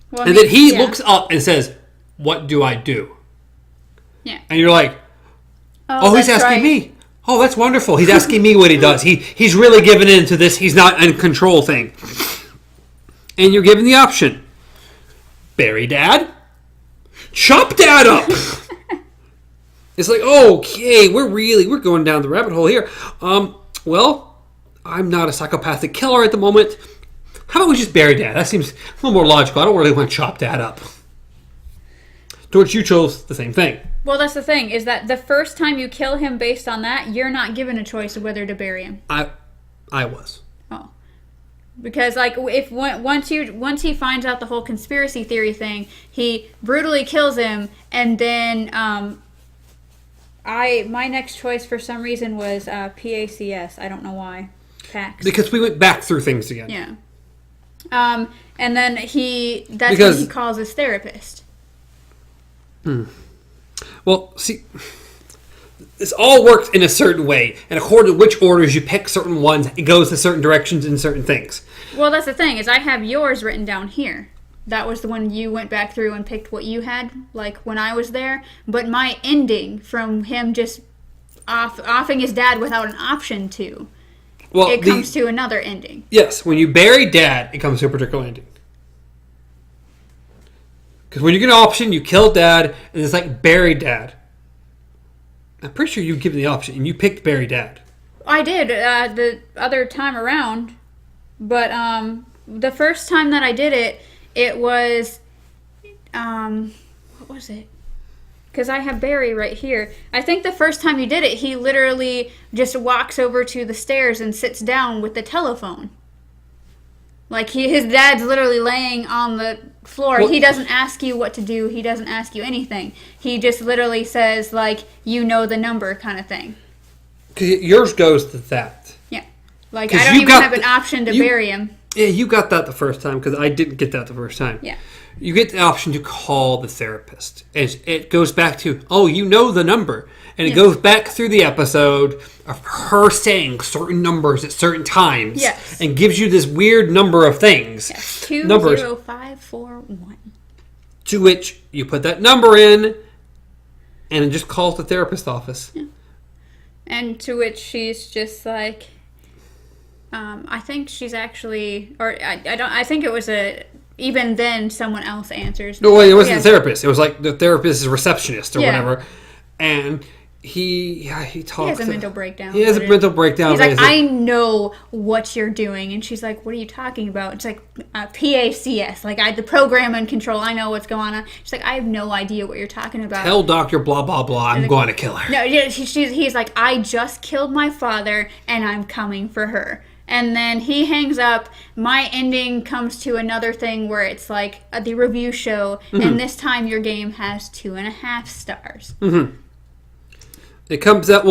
And then he looks up and says, what do I do? Yeah. And you're like, oh he's asking me. Oh, that's wonderful. He's asking me what he does. He's really giving in to this. He's not in control thing. And you're given the option. Bury Dad. Chop Dad up. It's like, okay, we're going down the rabbit hole here. Well, I'm not a psychopathic killer at the moment. How about we just bury Dad? That seems a little more logical. I don't really want to chop Dad up. To which you chose the same thing. Well, that's the thing, is that the first time you kill him based on that, you're not given a choice of whether to bury him. I was. Oh. Because once he finds out the whole conspiracy theory thing, he brutally kills him, and then my next choice for some reason was PACS. I don't know why. PAX. Because we went back through things again. Yeah. And then when he calls his therapist. Well, see, this all works in a certain way, and according to which orders you pick certain ones, it goes to certain directions and certain things. Well, that's the thing, is I have yours written down here. That was the one you went back through and picked what you had, like, when I was there. But my ending from him just offing his dad without an option to, it comes to another ending. Yes, when you bury Dad, it comes to a particular ending. Because when you get an option, you kill Dad, and it's like bury Dad. I'm pretty sure you were given the option, and you picked bury Dad. I did the other time around, but the first time that I did it, it was what was it? Because I have Barry right here. I think the first time you did it, he literally just walks over to the stairs and sits down with the telephone. Like, his dad's literally laying on the floor. Well, he doesn't ask you what to do. He doesn't ask you anything. He just literally says, like, you know the number kind of thing. Yours goes to that. Yeah. Like, I don't even have an option to bury him. Yeah, you got that the first time, because I didn't get that the first time. Yeah. You get the option to call the therapist. And it goes back to, you know the number. And it goes back through the episode of her saying certain numbers at certain times. Yes. And gives you this weird number of things. Yes. 20541. To which you put that number in and it just calls the therapist office. Yeah. And to which she's just like, I think she's actually, or I think it was even then someone else answers. No, it wasn't the therapist. It was like the therapist's receptionist or whatever. And he talks. He has a mental breakdown. He has a mental breakdown. He's like, I know what you're doing. And she's like, what are you talking about? It's like PACS. Like, the program and control. I know what's going on. She's like, I have no idea what you're talking about. Tell Dr. Blah, blah, blah. I'm going to kill her. No, he's like, I just killed my father and I'm coming for her. And then he hangs up. My ending comes to another thing where it's like the review show. Mm-hmm. And this time your game has 2.5 stars. Mm-hmm. It comes out,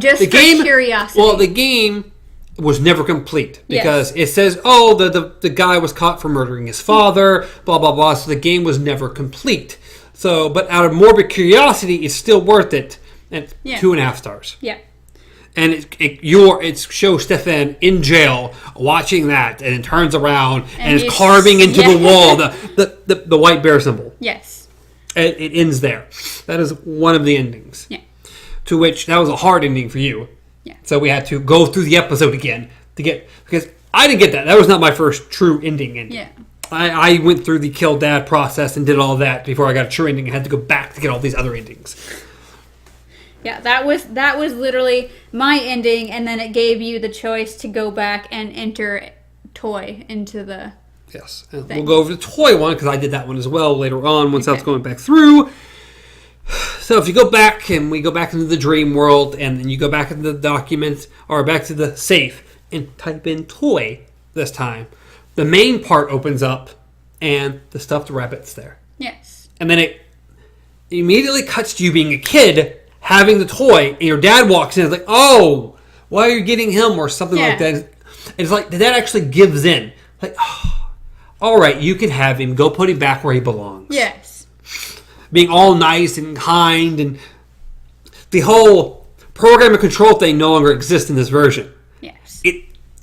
just for curiosity. Well, the game was never complete because it says, the guy was caught for murdering his father, blah, blah, blah. So the game was never complete. So, but out of morbid curiosity, it's still worth it at 2.5 stars. Yeah. And it shows Stefan in jail watching that, and it turns around and is carving into the wall the white bear symbol. Yes. And it ends there. That is one of the endings. Yeah. To which, that was a hard ending for you. Yeah. So we had to go through the episode again because I didn't get that. That was not my first true ending. Yeah. I went through the kill dad process and did all that before I got a true ending. I had to go back to get all these other endings. Yeah, that was literally my ending, and then it gave you the choice to go back and enter Toy into the Yes. And we'll go over the Toy one because I did that one as well later on once I was going back through. So if you go back and we go back into the dream world and then you go back into the documents or back to the safe and type in Toy this time, the main part opens up and the stuffed rabbit's there. Yes. And then it immediately cuts to you being a kid having the toy, and your dad walks in and is like, oh, why are you getting him? Or something like that. And it's like, the dad actually gives in. Like, oh, all right, you can have him. Go put him back where he belongs. Yes. Being all nice and kind, and the whole program and control thing no longer exists in this version. Yes.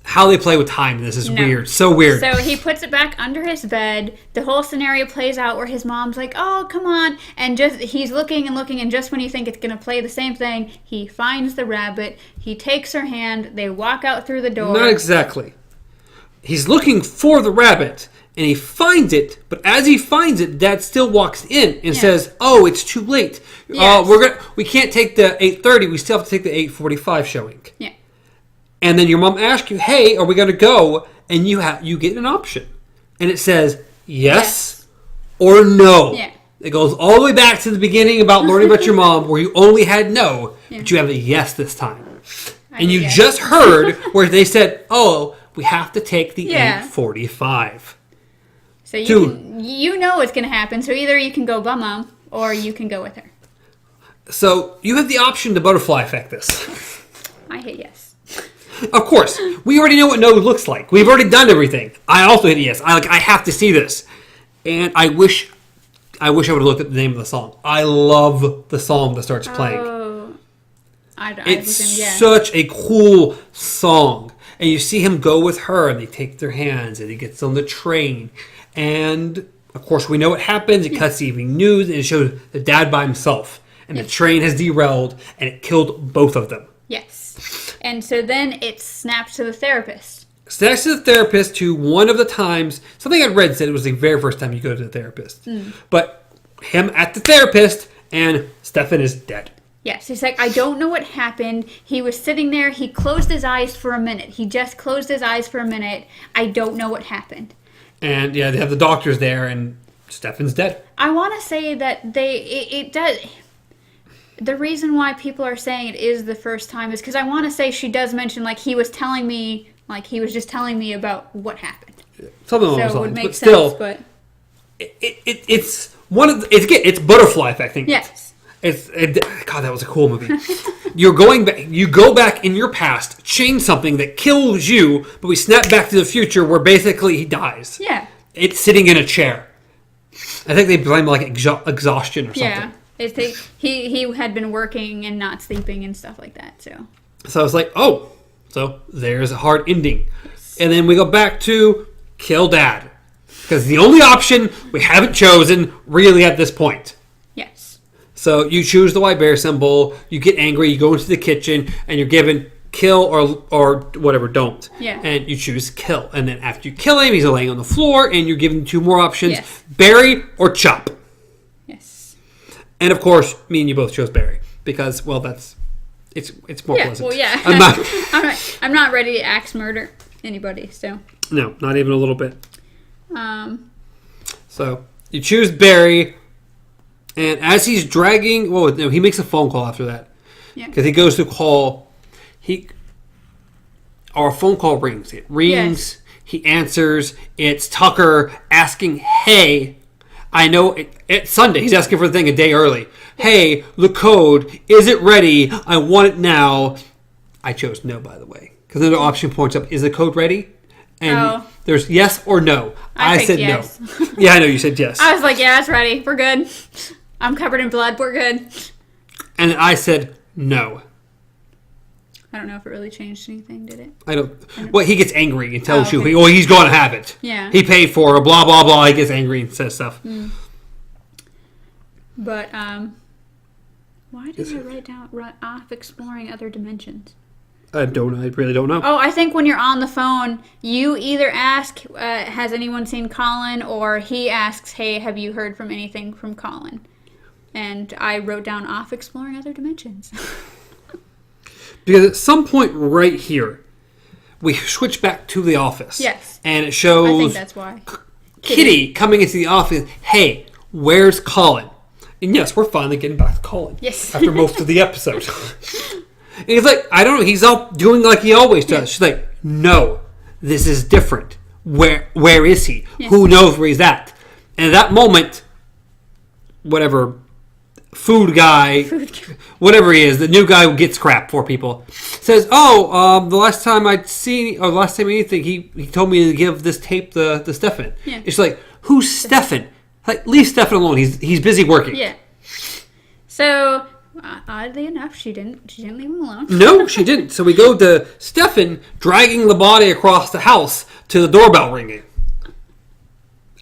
How they play with time in this is weird. So weird. So he puts it back under his bed. The whole scenario plays out where his mom's like, oh, come on. And he's looking, and just when you think it's going to play the same thing, he finds the rabbit. He takes her hand. They walk out through the door. Not exactly. He's looking for the rabbit, and he finds it. But as he finds it, Dad still walks in and says, oh, it's too late. Yes. We can't take the 8:30. We still have to take the 8:45 showing. Yeah. And then your mom asks you, hey, are we going to go? And you get an option. And it says yes or no. Yeah. It goes all the way back to the beginning about learning about your mom where you only had no, but you have a yes this time. And you just heard where they said, oh, we have to take the 8:45. So you know what's going to happen. So either you can go bum mom or you can go with her. So you have the option to butterfly effect this. I hit yes. Of course, we already know what no looks like. We've already done everything. I also hit yes. I have to see this, and I wish I would have looked at the name of the song. I love the song that starts playing. Oh, it's such a cool song, and you see him go with her, and they take their hands, and he gets on the train, and of course we know what happens. It cuts to evening news, and it shows the dad by himself. And the train has derailed, and it killed both of them. Yes. And so then it snaps to the therapist. Snaps to the therapist to one of the times, something I read said it was the very first time you go to the therapist. But him at the therapist, and Stefan is dead. Yes, he's like, I don't know what happened. He was sitting there. He closed his eyes for a minute. He just closed his eyes for a minute. I don't know what happened. And they have the doctors there, and Stefan's dead. I want to say that it does... The reason why people are saying it is the first time is because I want to say she does mention, like, he was telling me, like, he was just telling me about what happened. Something along those so it lines. would make but sense, still, but... It's one of the, it's butterfly effect. Yes. God, that was a cool movie. You're going back. You go back in your past, change something that kills you, but we snap back to the future where basically he dies. Yeah. It's sitting in a chair. I think they blame like exhaustion or something. Yeah. He had been working and not sleeping and stuff like that. So I was like, oh, so there's a hard ending. Yes. And then we go back to kill dad. Because the only option we haven't chosen really at this point. Yes. So you choose the white bear symbol, you get angry, you go into the kitchen, and you're given kill or whatever, don't. Yeah. And you choose kill. And then after you kill him, he's laying on the floor, and you're given two more options. Yes. Bury or chop. Yes. And of course, me and you both chose bury. Because, well, it's more pleasant. Well, yeah. I'm not ready to axe murder anybody, so. No, not even a little bit. So you choose Barry, and as he's dragging, he makes a phone call after that. Yeah. Because he goes to call, our phone call rings. It rings. Yes. He answers. It's Tucker asking, "Hey, I know it's Sunday. He's asking for the thing a day early. Hey, the code, is it ready? I want it now." I chose no, by the way, because another option points up: is the code ready? And there's yes or no. I said yes. No. Yeah, I know you said yes. I was like, yeah, it's ready. We're good. I'm covered in blood. We're good. And I said no. I don't know if it really changed anything, did it? I don't. Well, he gets angry and tells you, he's going to have it. Yeah. He paid for it, blah, blah, blah. He gets angry and says stuff. But, why did I write down off exploring other dimensions? I really don't know. Oh, I think when you're on the phone, you either ask, has anyone seen Colin? Or he asks, hey, have you heard from anything from Colin? And I wrote down off exploring other dimensions. Because at some point right here, we switch back to the office. Yes. And it shows I think that's why. Kitty coming into the office. Hey, where's Colin? And yes, we're finally getting back to Colin. Yes. After most of the episode. And he's like, I don't know. He's out doing like he always does. Yeah. She's like, no, this is different. Where is he? Yeah. Who knows where he's at? And at that moment, whatever food guy, whatever he is, the new guy who gets crap for people, says, the last time anything, he told me to give this tape to Stefan. Yeah. It's like, who's Stefan? Like, leave Stefan alone. He's busy working. Yeah. So, oddly enough, she didn't leave him alone. No, she didn't. So we go to Stefan dragging the body across the house to the doorbell ringing.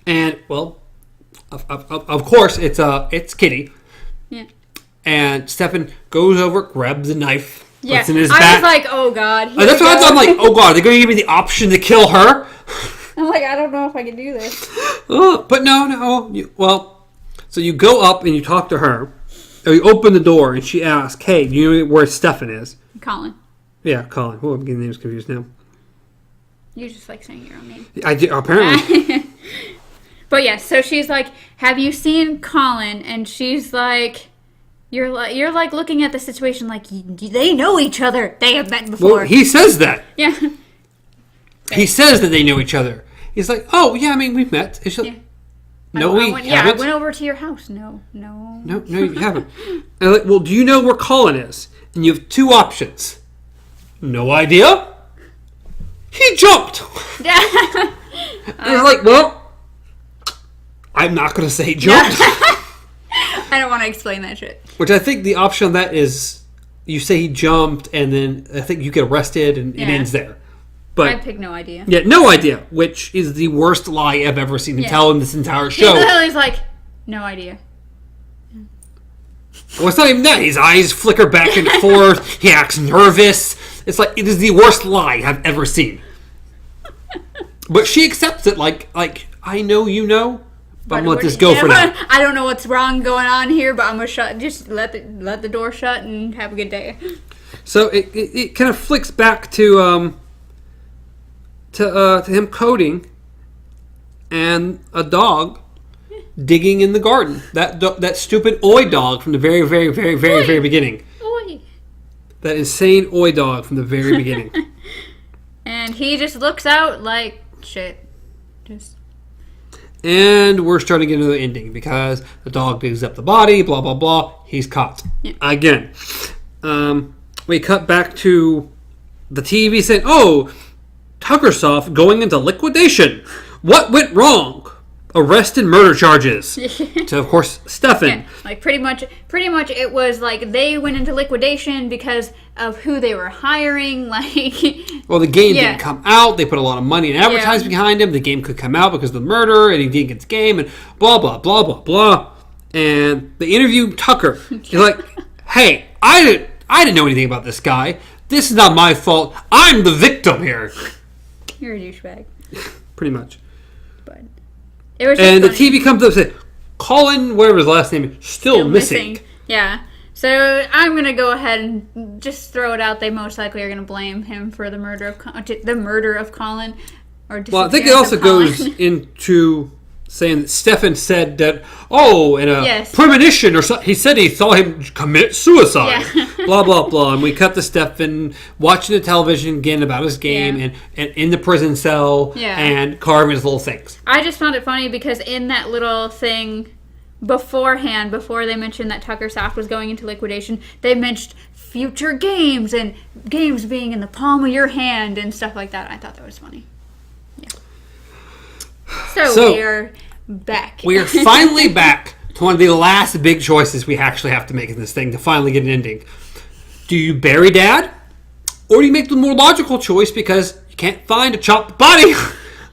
And, well, of course, it's Kitty. Yeah. And Stefan goes over, grabs a knife, puts in his back. I was like, oh, God. That's what I thought. I'm like, oh, God, are they going to give me the option to kill her? I'm like, I don't know if I can do this. But no. So you go up and you talk to her. Or you open the door and she asks, hey, do you know where Stefan is? Colin. Yeah, Colin. Oh, I'm getting names confused now. You just like saying your own name. I do, apparently. But yeah, so she's like, have you seen Colin? And she's like, you're like looking at the situation like they know each other. They have met before. Well, he says that. Yeah. he says that they know each other. He's like, oh, yeah, I mean, we've met. It's just, no, we haven't. Yeah, I went over to your house. No, you haven't. And I'm like, well, do you know where Colin is? And you have two options. No idea. He jumped. I was like, well, I'm not going to say he jumped. I don't want to explain that shit. Which I think the option on that is you say he jumped, and then I think you get arrested, and it ends there. But I picked no idea. Yeah, no idea, which is the worst lie I've ever seen him tell in this entire show. He literally is like, no idea. Well, it's not even that. His eyes flicker back and forth. He acts nervous. It's like, it is the worst lie I've ever seen. But she accepts it like I know you know, but I'm going to let this go for now. I don't know what's wrong going on here, but I'm going to just let the door shut and have a good day. So it kind of flicks back to him coding and a dog digging in the garden. That stupid Oi dog from the very, very, very, very, very beginning. Oi. That insane Oi dog from the very beginning. And he just looks out like shit. And we're starting to get into the ending because the dog digs up the body, blah, blah, blah. He's caught. Yeah. Again. We cut back to the TV saying, oh, Tuckersoft going into liquidation. What went wrong? Arrest and murder charges. To, of course, Stefan. Yeah, like pretty much it was like they went into liquidation because of who they were hiring. Like, well, the game didn't come out. They put a lot of money and advertising behind him. The game could come out because of the murder, and he didn't get the game, and blah, blah, blah, blah, blah. And they interview Tucker. He's like, hey, I didn't know anything about this guy. This is not my fault. I'm the victim here. You're a douchebag. Pretty much. But it was and funny. The TV comes up and says, Colin, whatever his last name is, still missing. Yeah. So I'm going to go ahead and just throw it out. They most likely are going to blame him for the murder of Colin. Well, I think it also goes into saying that Stefan said that, in a premonition or something, he said he saw him commit suicide. Yeah. Blah, blah, blah. And we cut to Stefan watching the television again about his game and in the prison cell and carving his little things. I just found it funny because in that little thing beforehand, before they mentioned that Tuckersoft was going into liquidation, they mentioned future games and games being in the palm of your hand and stuff like that. I thought that was funny. Yeah. So we are back. We are finally back to one of the last big choices we actually have to make in this thing to finally get an ending. Do you bury Dad? Or do you make the more logical choice because you can't find a chopped body?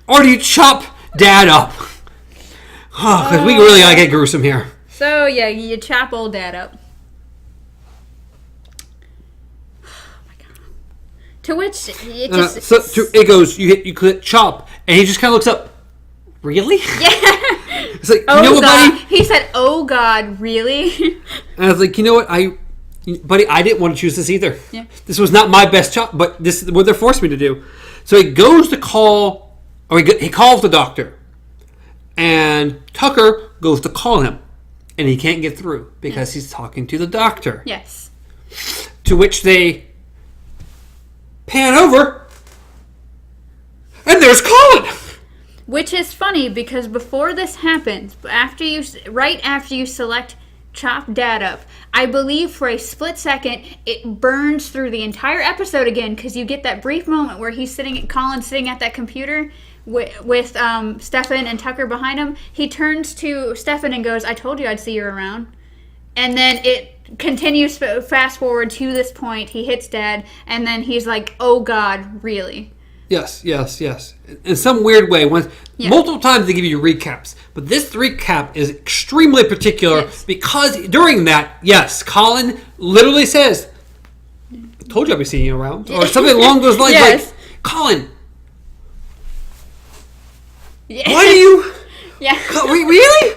Or do you chop Dad up? Because we really gotta get gruesome here. So, you chop old Dad up. Oh my God. To which it just... it goes, you click chop, and he just kind of looks up. Really? Yeah. It's like, you know what, God. Buddy? He said, oh, God, really? And I was like, you know what, buddy, I didn't want to choose this either. Yeah. This was not my best chop, but this is what they're forcing me to do. So he goes to call, or he calls the doctor. And Tucker goes to call him. And he can't get through because he's talking to the doctor. Yes. To which they pan over. And there's Colin! Which is funny because before this happens, right after you select Chop Dad Up, I believe for a split second it burns through the entire episode again because you get that brief moment where Colin's sitting at that computer with Stefan and Tucker behind him. He turns to Stefan and goes, "I told you I'd see you around." And then it continues fast forward to this point. He hits Dad, and then he's like, "Oh God, really?" Yes. In some weird way, multiple times they give you recaps, but this recap is extremely particular because during that, Colin literally says, "I told you I'd be seeing you around," or something along those lines. Like, Colin, why do you? Yeah. Really?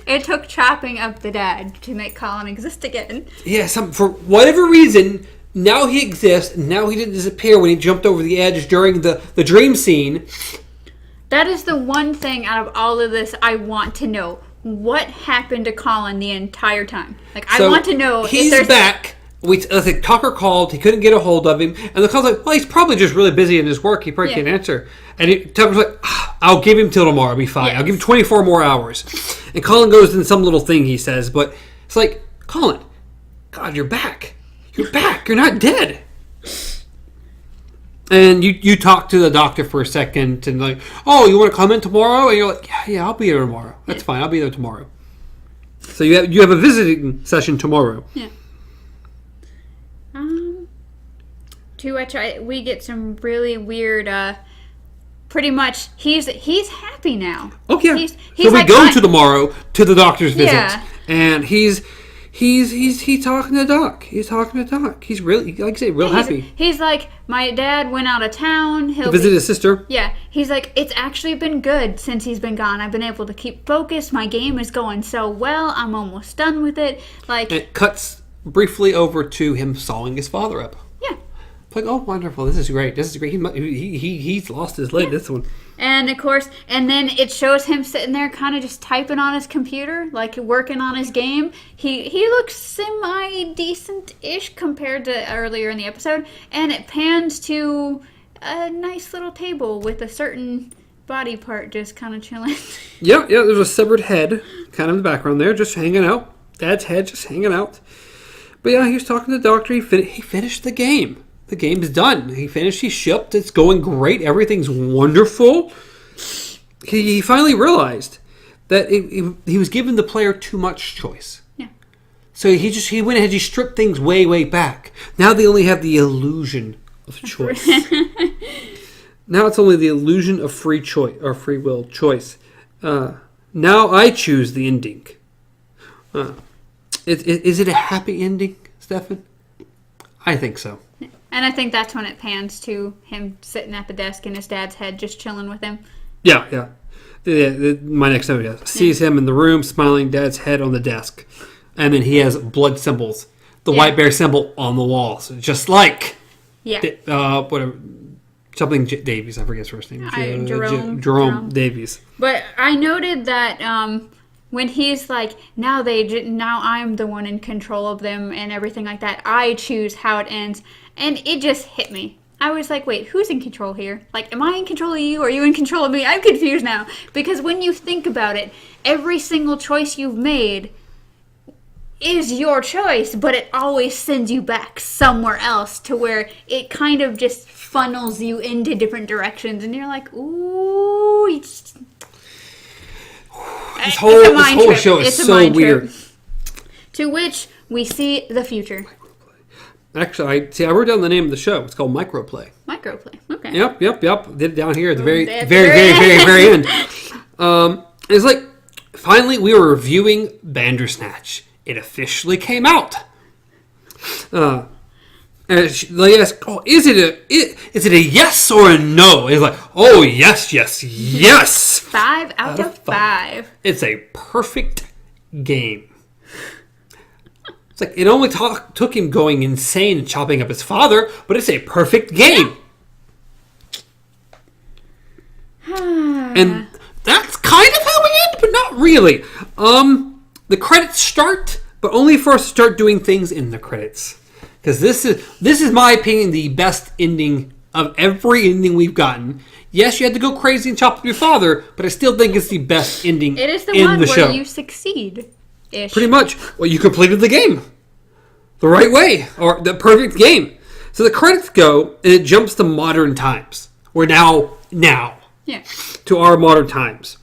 It took chopping up the dad to make Colin exist again. Yeah, for whatever reason. Now he exists. Now he didn't disappear when he jumped over the edge during the dream scene. That is the one thing out of all of this I want to know. What happened to Colin the entire time? Like, I want to know he's if there's... back Tucker called. He couldn't get a hold of him, and the call's like, "Well, he's probably just really busy in his work. He probably can't answer." And Tucker's like, "I'll give him till tomorrow. I'll be fine. I'll give him 24 more hours." And Colin goes in some little thing he says, but it's like, Colin, God, you're back. You're back. You're not dead. And you talk to the doctor for a second, and like, "Oh, you want to come in tomorrow?" And you're like, "Yeah, I'll be there tomorrow. That's fine. I'll be there tomorrow." So you have a visiting session tomorrow. Yeah. To which we get some really weird. Pretty much, he's happy now. Oh yeah. He's so we like, go to tomorrow to the doctor's visit, Yeah. and he's talking to Doc. He's talking to Doc. He's really, like I say, real happy. He's like, my dad went out of town. To visit his sister. Yeah. He's like, it's actually been good since he's been gone. I've been able to keep focused. My game is going so well. I'm almost done with it. Like, and it cuts briefly over to him sawing his father up. Yeah. Like, oh, wonderful! This is great. This is great. He's lost his leg. This one. And of course, and then it shows him sitting there, kind of just typing on his computer, like working on his game. He looks semi decent-ish compared to earlier in the episode, and it pans to a nice little table with a certain body part just kind of chilling. Yeah. There's a severed head, kind of in the background there, just hanging out. Dad's head just hanging out. But yeah, he was talking to the doctor. He finished the game. The game's done. He finished. He shipped. It's going great. Everything's wonderful. He finally realized that he was giving the player too much choice. Yeah. So he went ahead. He stripped things way back. Now they only have the illusion of choice. Now it's only the illusion of free choice or free will choice. Now I choose the ending. Is it a happy ending, Stefan? I think so. And I think that's when it pans to him sitting at the desk and his dad's head just chilling with him. Yeah. My next note sees him in the room, smiling, dad's head on the desk. And then he has blood symbols. The white bear symbol on the wall. So just like... Yeah. Whatever. Something Davies. I forget his first name. Jerome Davies. But I noted that... when he's like, now I'm the one in control of them and everything like that. I choose how it ends. And it just hit me. I was like, wait, who's in control here? Like, am I in control of you? Or are you in control of me? I'm confused now. Because when you think about it, every single choice you've made is your choice, but it always sends you back somewhere else to where it kind of just funnels you into different directions. And you're like, ooh, This whole show is so weird. To which we see the future. Actually, I wrote down the name of the show. It's called Microplay. Microplay. Okay. Yep. Did it down here at the very end. It's like, finally, we were reviewing Bandersnatch. It officially came out. And they ask, "Oh, is it a yes or a no?" It's like, "Oh, yes." 5 out of 5. It's a perfect game. It's like, it only took him going insane and chopping up his father, but it's a perfect game. And that's kind of how we end, but not really. The credits start, but only for us to start doing things in the credits. Because this is my opinion, the best ending of every ending we've gotten. Yes, you had to go crazy and chop up your father, but I still think it's the best ending in the show. It is the one where you succeed. Pretty much. Well, you completed the game the right way, or the perfect game. So the credits go, and it jumps to modern times. We're now to our modern times.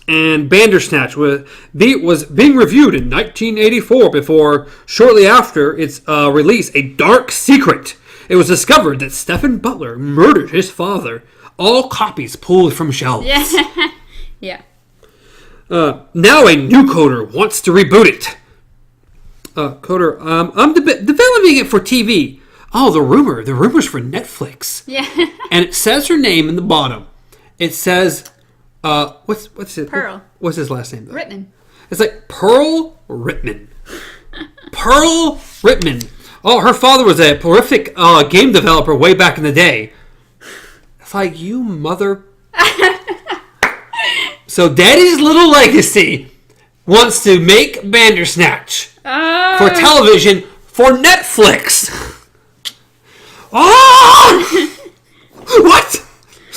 And Bandersnatch was being reviewed in 1984 before, shortly after its release, a dark secret. It was discovered that Stephen Butler murdered his father. All copies pulled from shelves. Yeah. Now a new coder wants to reboot it. Coder, I'm developing it for TV. Oh, the rumor's for Netflix. Yeah. And it says her name in the bottom. It says, what's it? Pearl. What's his last name though? Rittman. It's like Pearl Rittman. Pearl Rittman. Oh, her father was a prolific game developer way back in the day. It's like, you mother... So Daddy's Little Legacy wants to make Bandersnatch for television for Netflix. Oh! What?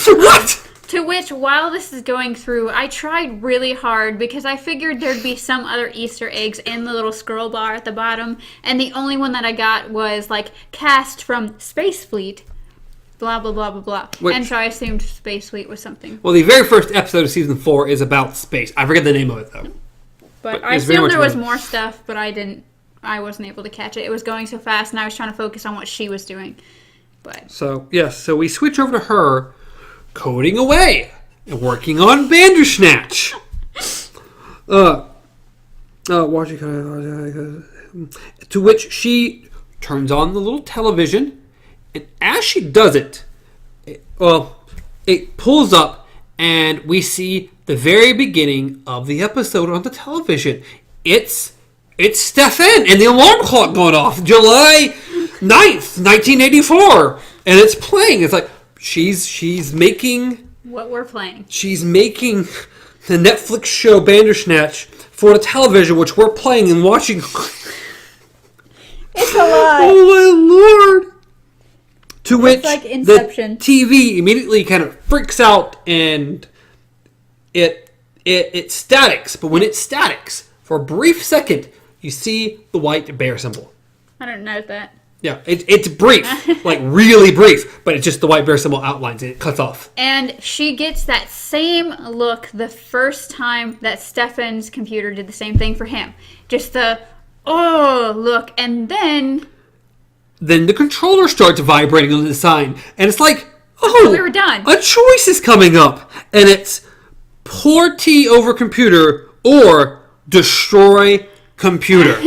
What? To which, while this is going through, I tried really hard because I figured there'd be some other Easter eggs in the little scroll bar at the bottom, and the only one that I got was, like, cast from Space Fleet, blah, blah, blah, blah, blah. Which, and so I assumed Space Fleet was something. Well, the very first episode of Season 4 is about space. I forget the name of it, though. But I assumed there was more stuff, but I wasn't able to catch it. It was going so fast, and I was trying to focus on what she was doing. But So, yes, so we switch over to her coding away and working on Bandersnatch. Watching, to which she turns on the little television, and as she does it, it pulls up, and we see the very beginning of the episode on the television. It's Stefan and the alarm clock going off, July 9th, 1984, and it's playing. It's like she's making what we're playing. She's making the Netflix show Bandersnatch for the television, which we're playing and watching. It's a lie. Oh my lord! To which like Inception. The TV immediately kind of freaks out and it statics. But when it statics for a brief second, you see the white bear symbol. I don't know that. Yeah, it's brief, like really brief, but it's just the white bear symbol outlines it. It cuts off. And she gets that same look the first time that Stefan's computer did the same thing for him. Just the, oh, look. And then the controller starts vibrating on the sign. And it's like, oh, we were done. A choice is coming up. And it's poor T over computer or destroy computer.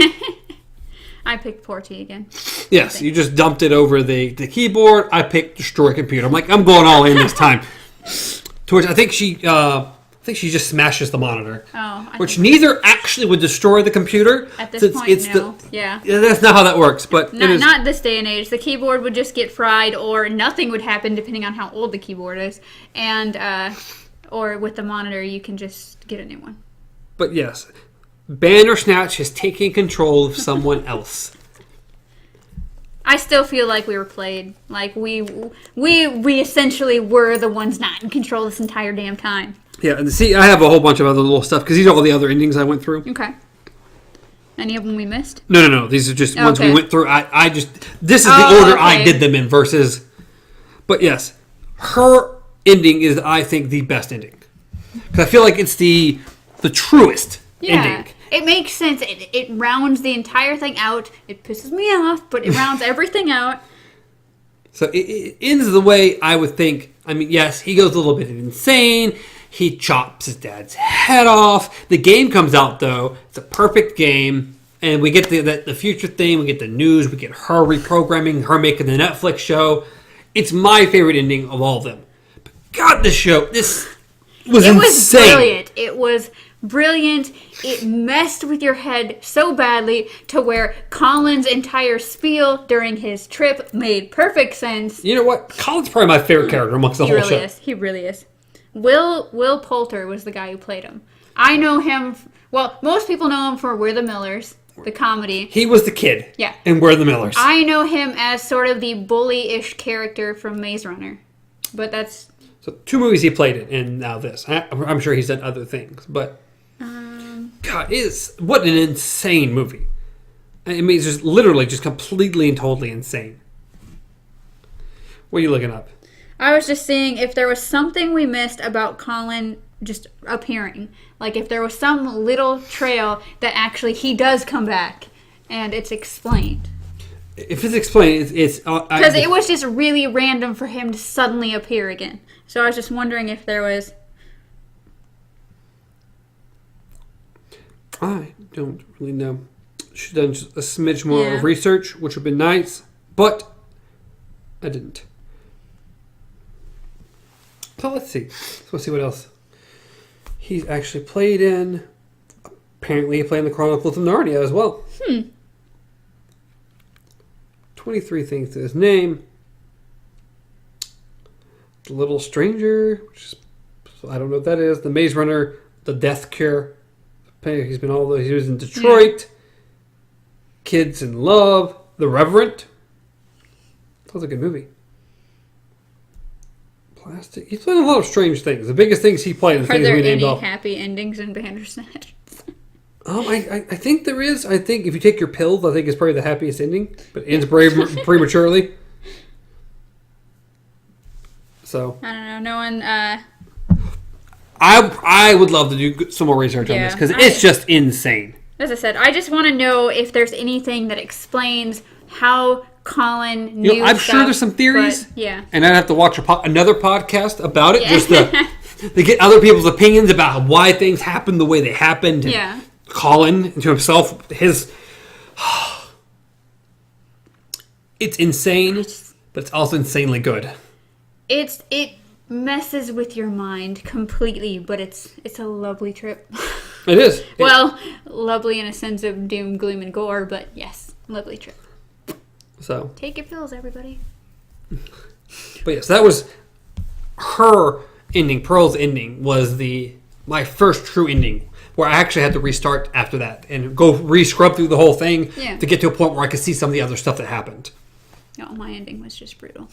I picked poor T again. Yes, you just dumped it over the keyboard. I picked destroy computer. I'm like, I'm going all in this time. To which I think she just smashes the monitor. Which neither actually would destroy the computer. At this point, no. Yeah, that's not how that works. But not this day and age. The keyboard would just get fried, or nothing would happen, depending on how old the keyboard is. And or with the monitor, you can just get a new one. But yes, Bandersnatch is taking control of someone else. I still feel like we were played. Like we essentially were the ones not in control this entire damn time. Yeah, and see, I have a whole bunch of other little stuff because these are all the other endings I went through. Okay. Any of them we missed? No. These are just ones we went through. This is the order I did them in versus. But yes, her ending is, I think, the best ending because I feel like it's the truest ending. It makes sense. It rounds the entire thing out. It pisses me off, but it rounds everything out. So it ends the way I would think. I mean, yes, he goes a little bit insane. He chops his dad's head off. The game comes out, though. It's a perfect game. And we get the future thing. We get the news. We get her reprogramming, her making the Netflix show. It's my favorite ending of all of them. But God, this was insane. It was brilliant. It messed with your head so badly to where Colin's entire spiel during his trip made perfect sense. You know what? Colin's probably my favorite character amongst the whole show. He really is. Will Poulter was the guy who played him. I know him. Well, most people know him for We're the Millers, the comedy. He was the kid. Yeah. And We're the Millers. I know him as sort of the bully-ish character from Maze Runner. But that's... So 2 movies he played in, and now this. I'm sure he's done other things, but... God, what an insane movie. I mean, it's just literally just completely and totally insane. What are you looking up? I was just seeing if there was something we missed about Colin just appearing. Like if there was some little trail that actually he does come back and it's explained. If it's explained, it's... Because it was just really random for him to suddenly appear again. So I was just wondering if there was... I don't really know. Should have done just a smidge more of research, which would have been nice, but I didn't. So let's see. Let's see what else. He's actually played in... Apparently he played in the Chronicles of Narnia as well. 23 things to his name. The Little Stranger, which is, I don't know what that is. The Maze Runner, The Death Cure. He was in Detroit. Kids in Love. The Reverend. That was a good movie. Plastic. He's playing a lot of strange things. The biggest things he played. The Are things there we named any off. happy endings in Bandersnatch? I think there is. I think if you take your pills, I think it's probably the happiest ending. But it ends prematurely. So I don't know. No one. I would love to do some more research on this because it's just insane. As I said, I just want to know if there's anything that explains how Colin knew I'm stuff, sure there's some theories. Yeah. And I'd have to watch another podcast about it just to get other people's opinions about why things happened the way they happened. Yeah. Colin, to himself, it's insane, but it's also insanely good. It messes with your mind completely, but it's a lovely trip. It is. Well, lovely in a sense of doom, gloom, and gore, but yes, lovely trip. So take your pills, everybody. But yes, that was her ending. Pearl's ending was my first true ending, where I actually had to restart after that and go re-scrub through the whole thing to get to a point where I could see some of the other stuff that happened. No, my ending was just brutal.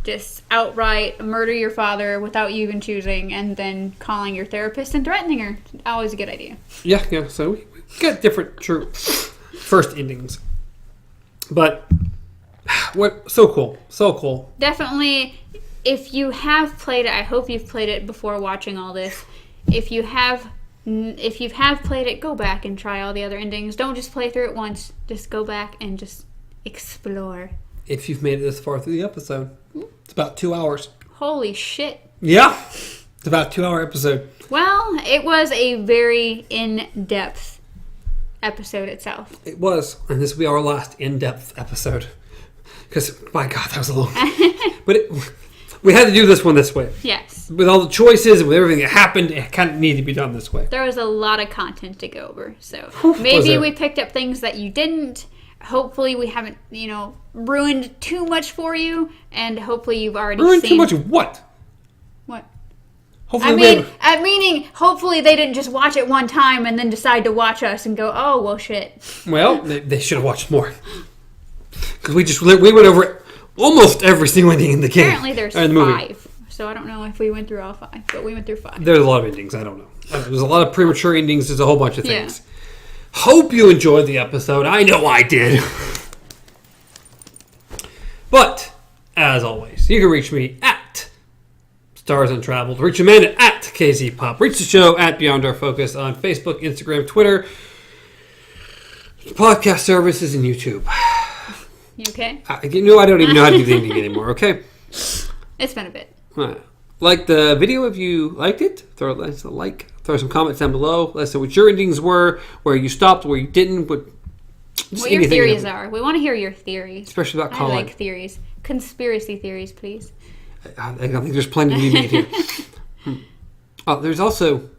Just outright murder your father without you even choosing, and then calling your therapist and threatening her. Always a good idea. Yeah. So we got different true first endings. But so cool. Definitely, if you have played it, I hope you've played it before watching all this. If you have played it, go back and try all the other endings. Don't just play through it once. Just go back and just explore. If you've made it this far through the episode, it's about 2 hours. Holy shit! Yeah, it's about a 2-hour episode. Well, it was a very in-depth episode itself. It was, and this will be our last in-depth episode. Because, my God, that was a long... But we had to do this one this way. Yes. With all the choices and with everything that happened, it kind of needed to be done this way. There was a lot of content to go over. So maybe we picked up things that you didn't. Hopefully we haven't, ruined too much for you. And hopefully you've already ruined seen... too much of what? What? Hopefully meaning, hopefully they didn't just watch it one time and then decide to watch us and go, oh, well, shit. Well, they should have watched more. Because we went over almost every single ending in the game. Apparently there's 5. So I don't know if we went through all 5, but we went through 5. There's a lot of endings. I don't know. There's a lot of premature endings. There's a whole bunch of things. Yeah. Hope you enjoyed the episode. I know I did. But, as always, you can reach me at Stars Untraveled. Reach Amanda at KZPop. Reach the show at Beyond Our Focus on Facebook, Instagram, Twitter, podcast services, and YouTube. You okay? I don't even know how to do the ending anymore, okay? It's been a bit. Like the video if you liked it. Throw a like. Throw some comments down below. Let us know what your endings were, where you stopped, where you didn't. What your theories are. We want to hear your theories. Especially about Colin. I like theories. Conspiracy theories, please. I think there's plenty to be made here. There's also...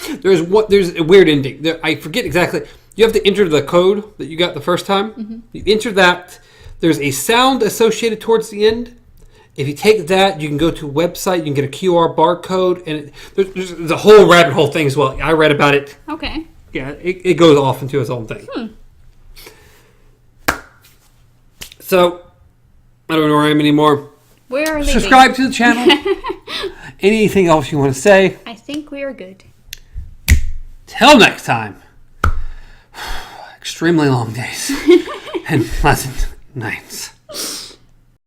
There's a weird ending. I forget exactly. You have to enter the code that you got the first time. Mm-hmm. You enter that. There's a sound associated towards the end. If you take that, you can go to a website. You can get a QR barcode. And there's a whole rabbit hole thing as well. I read about it. Okay. Yeah, it goes off into its own thing. So, I don't know where I am anymore. Where are they? Subscribe to the channel. Anything else you want to say? I think we are good. Till next time. Extremely long days and pleasant nights.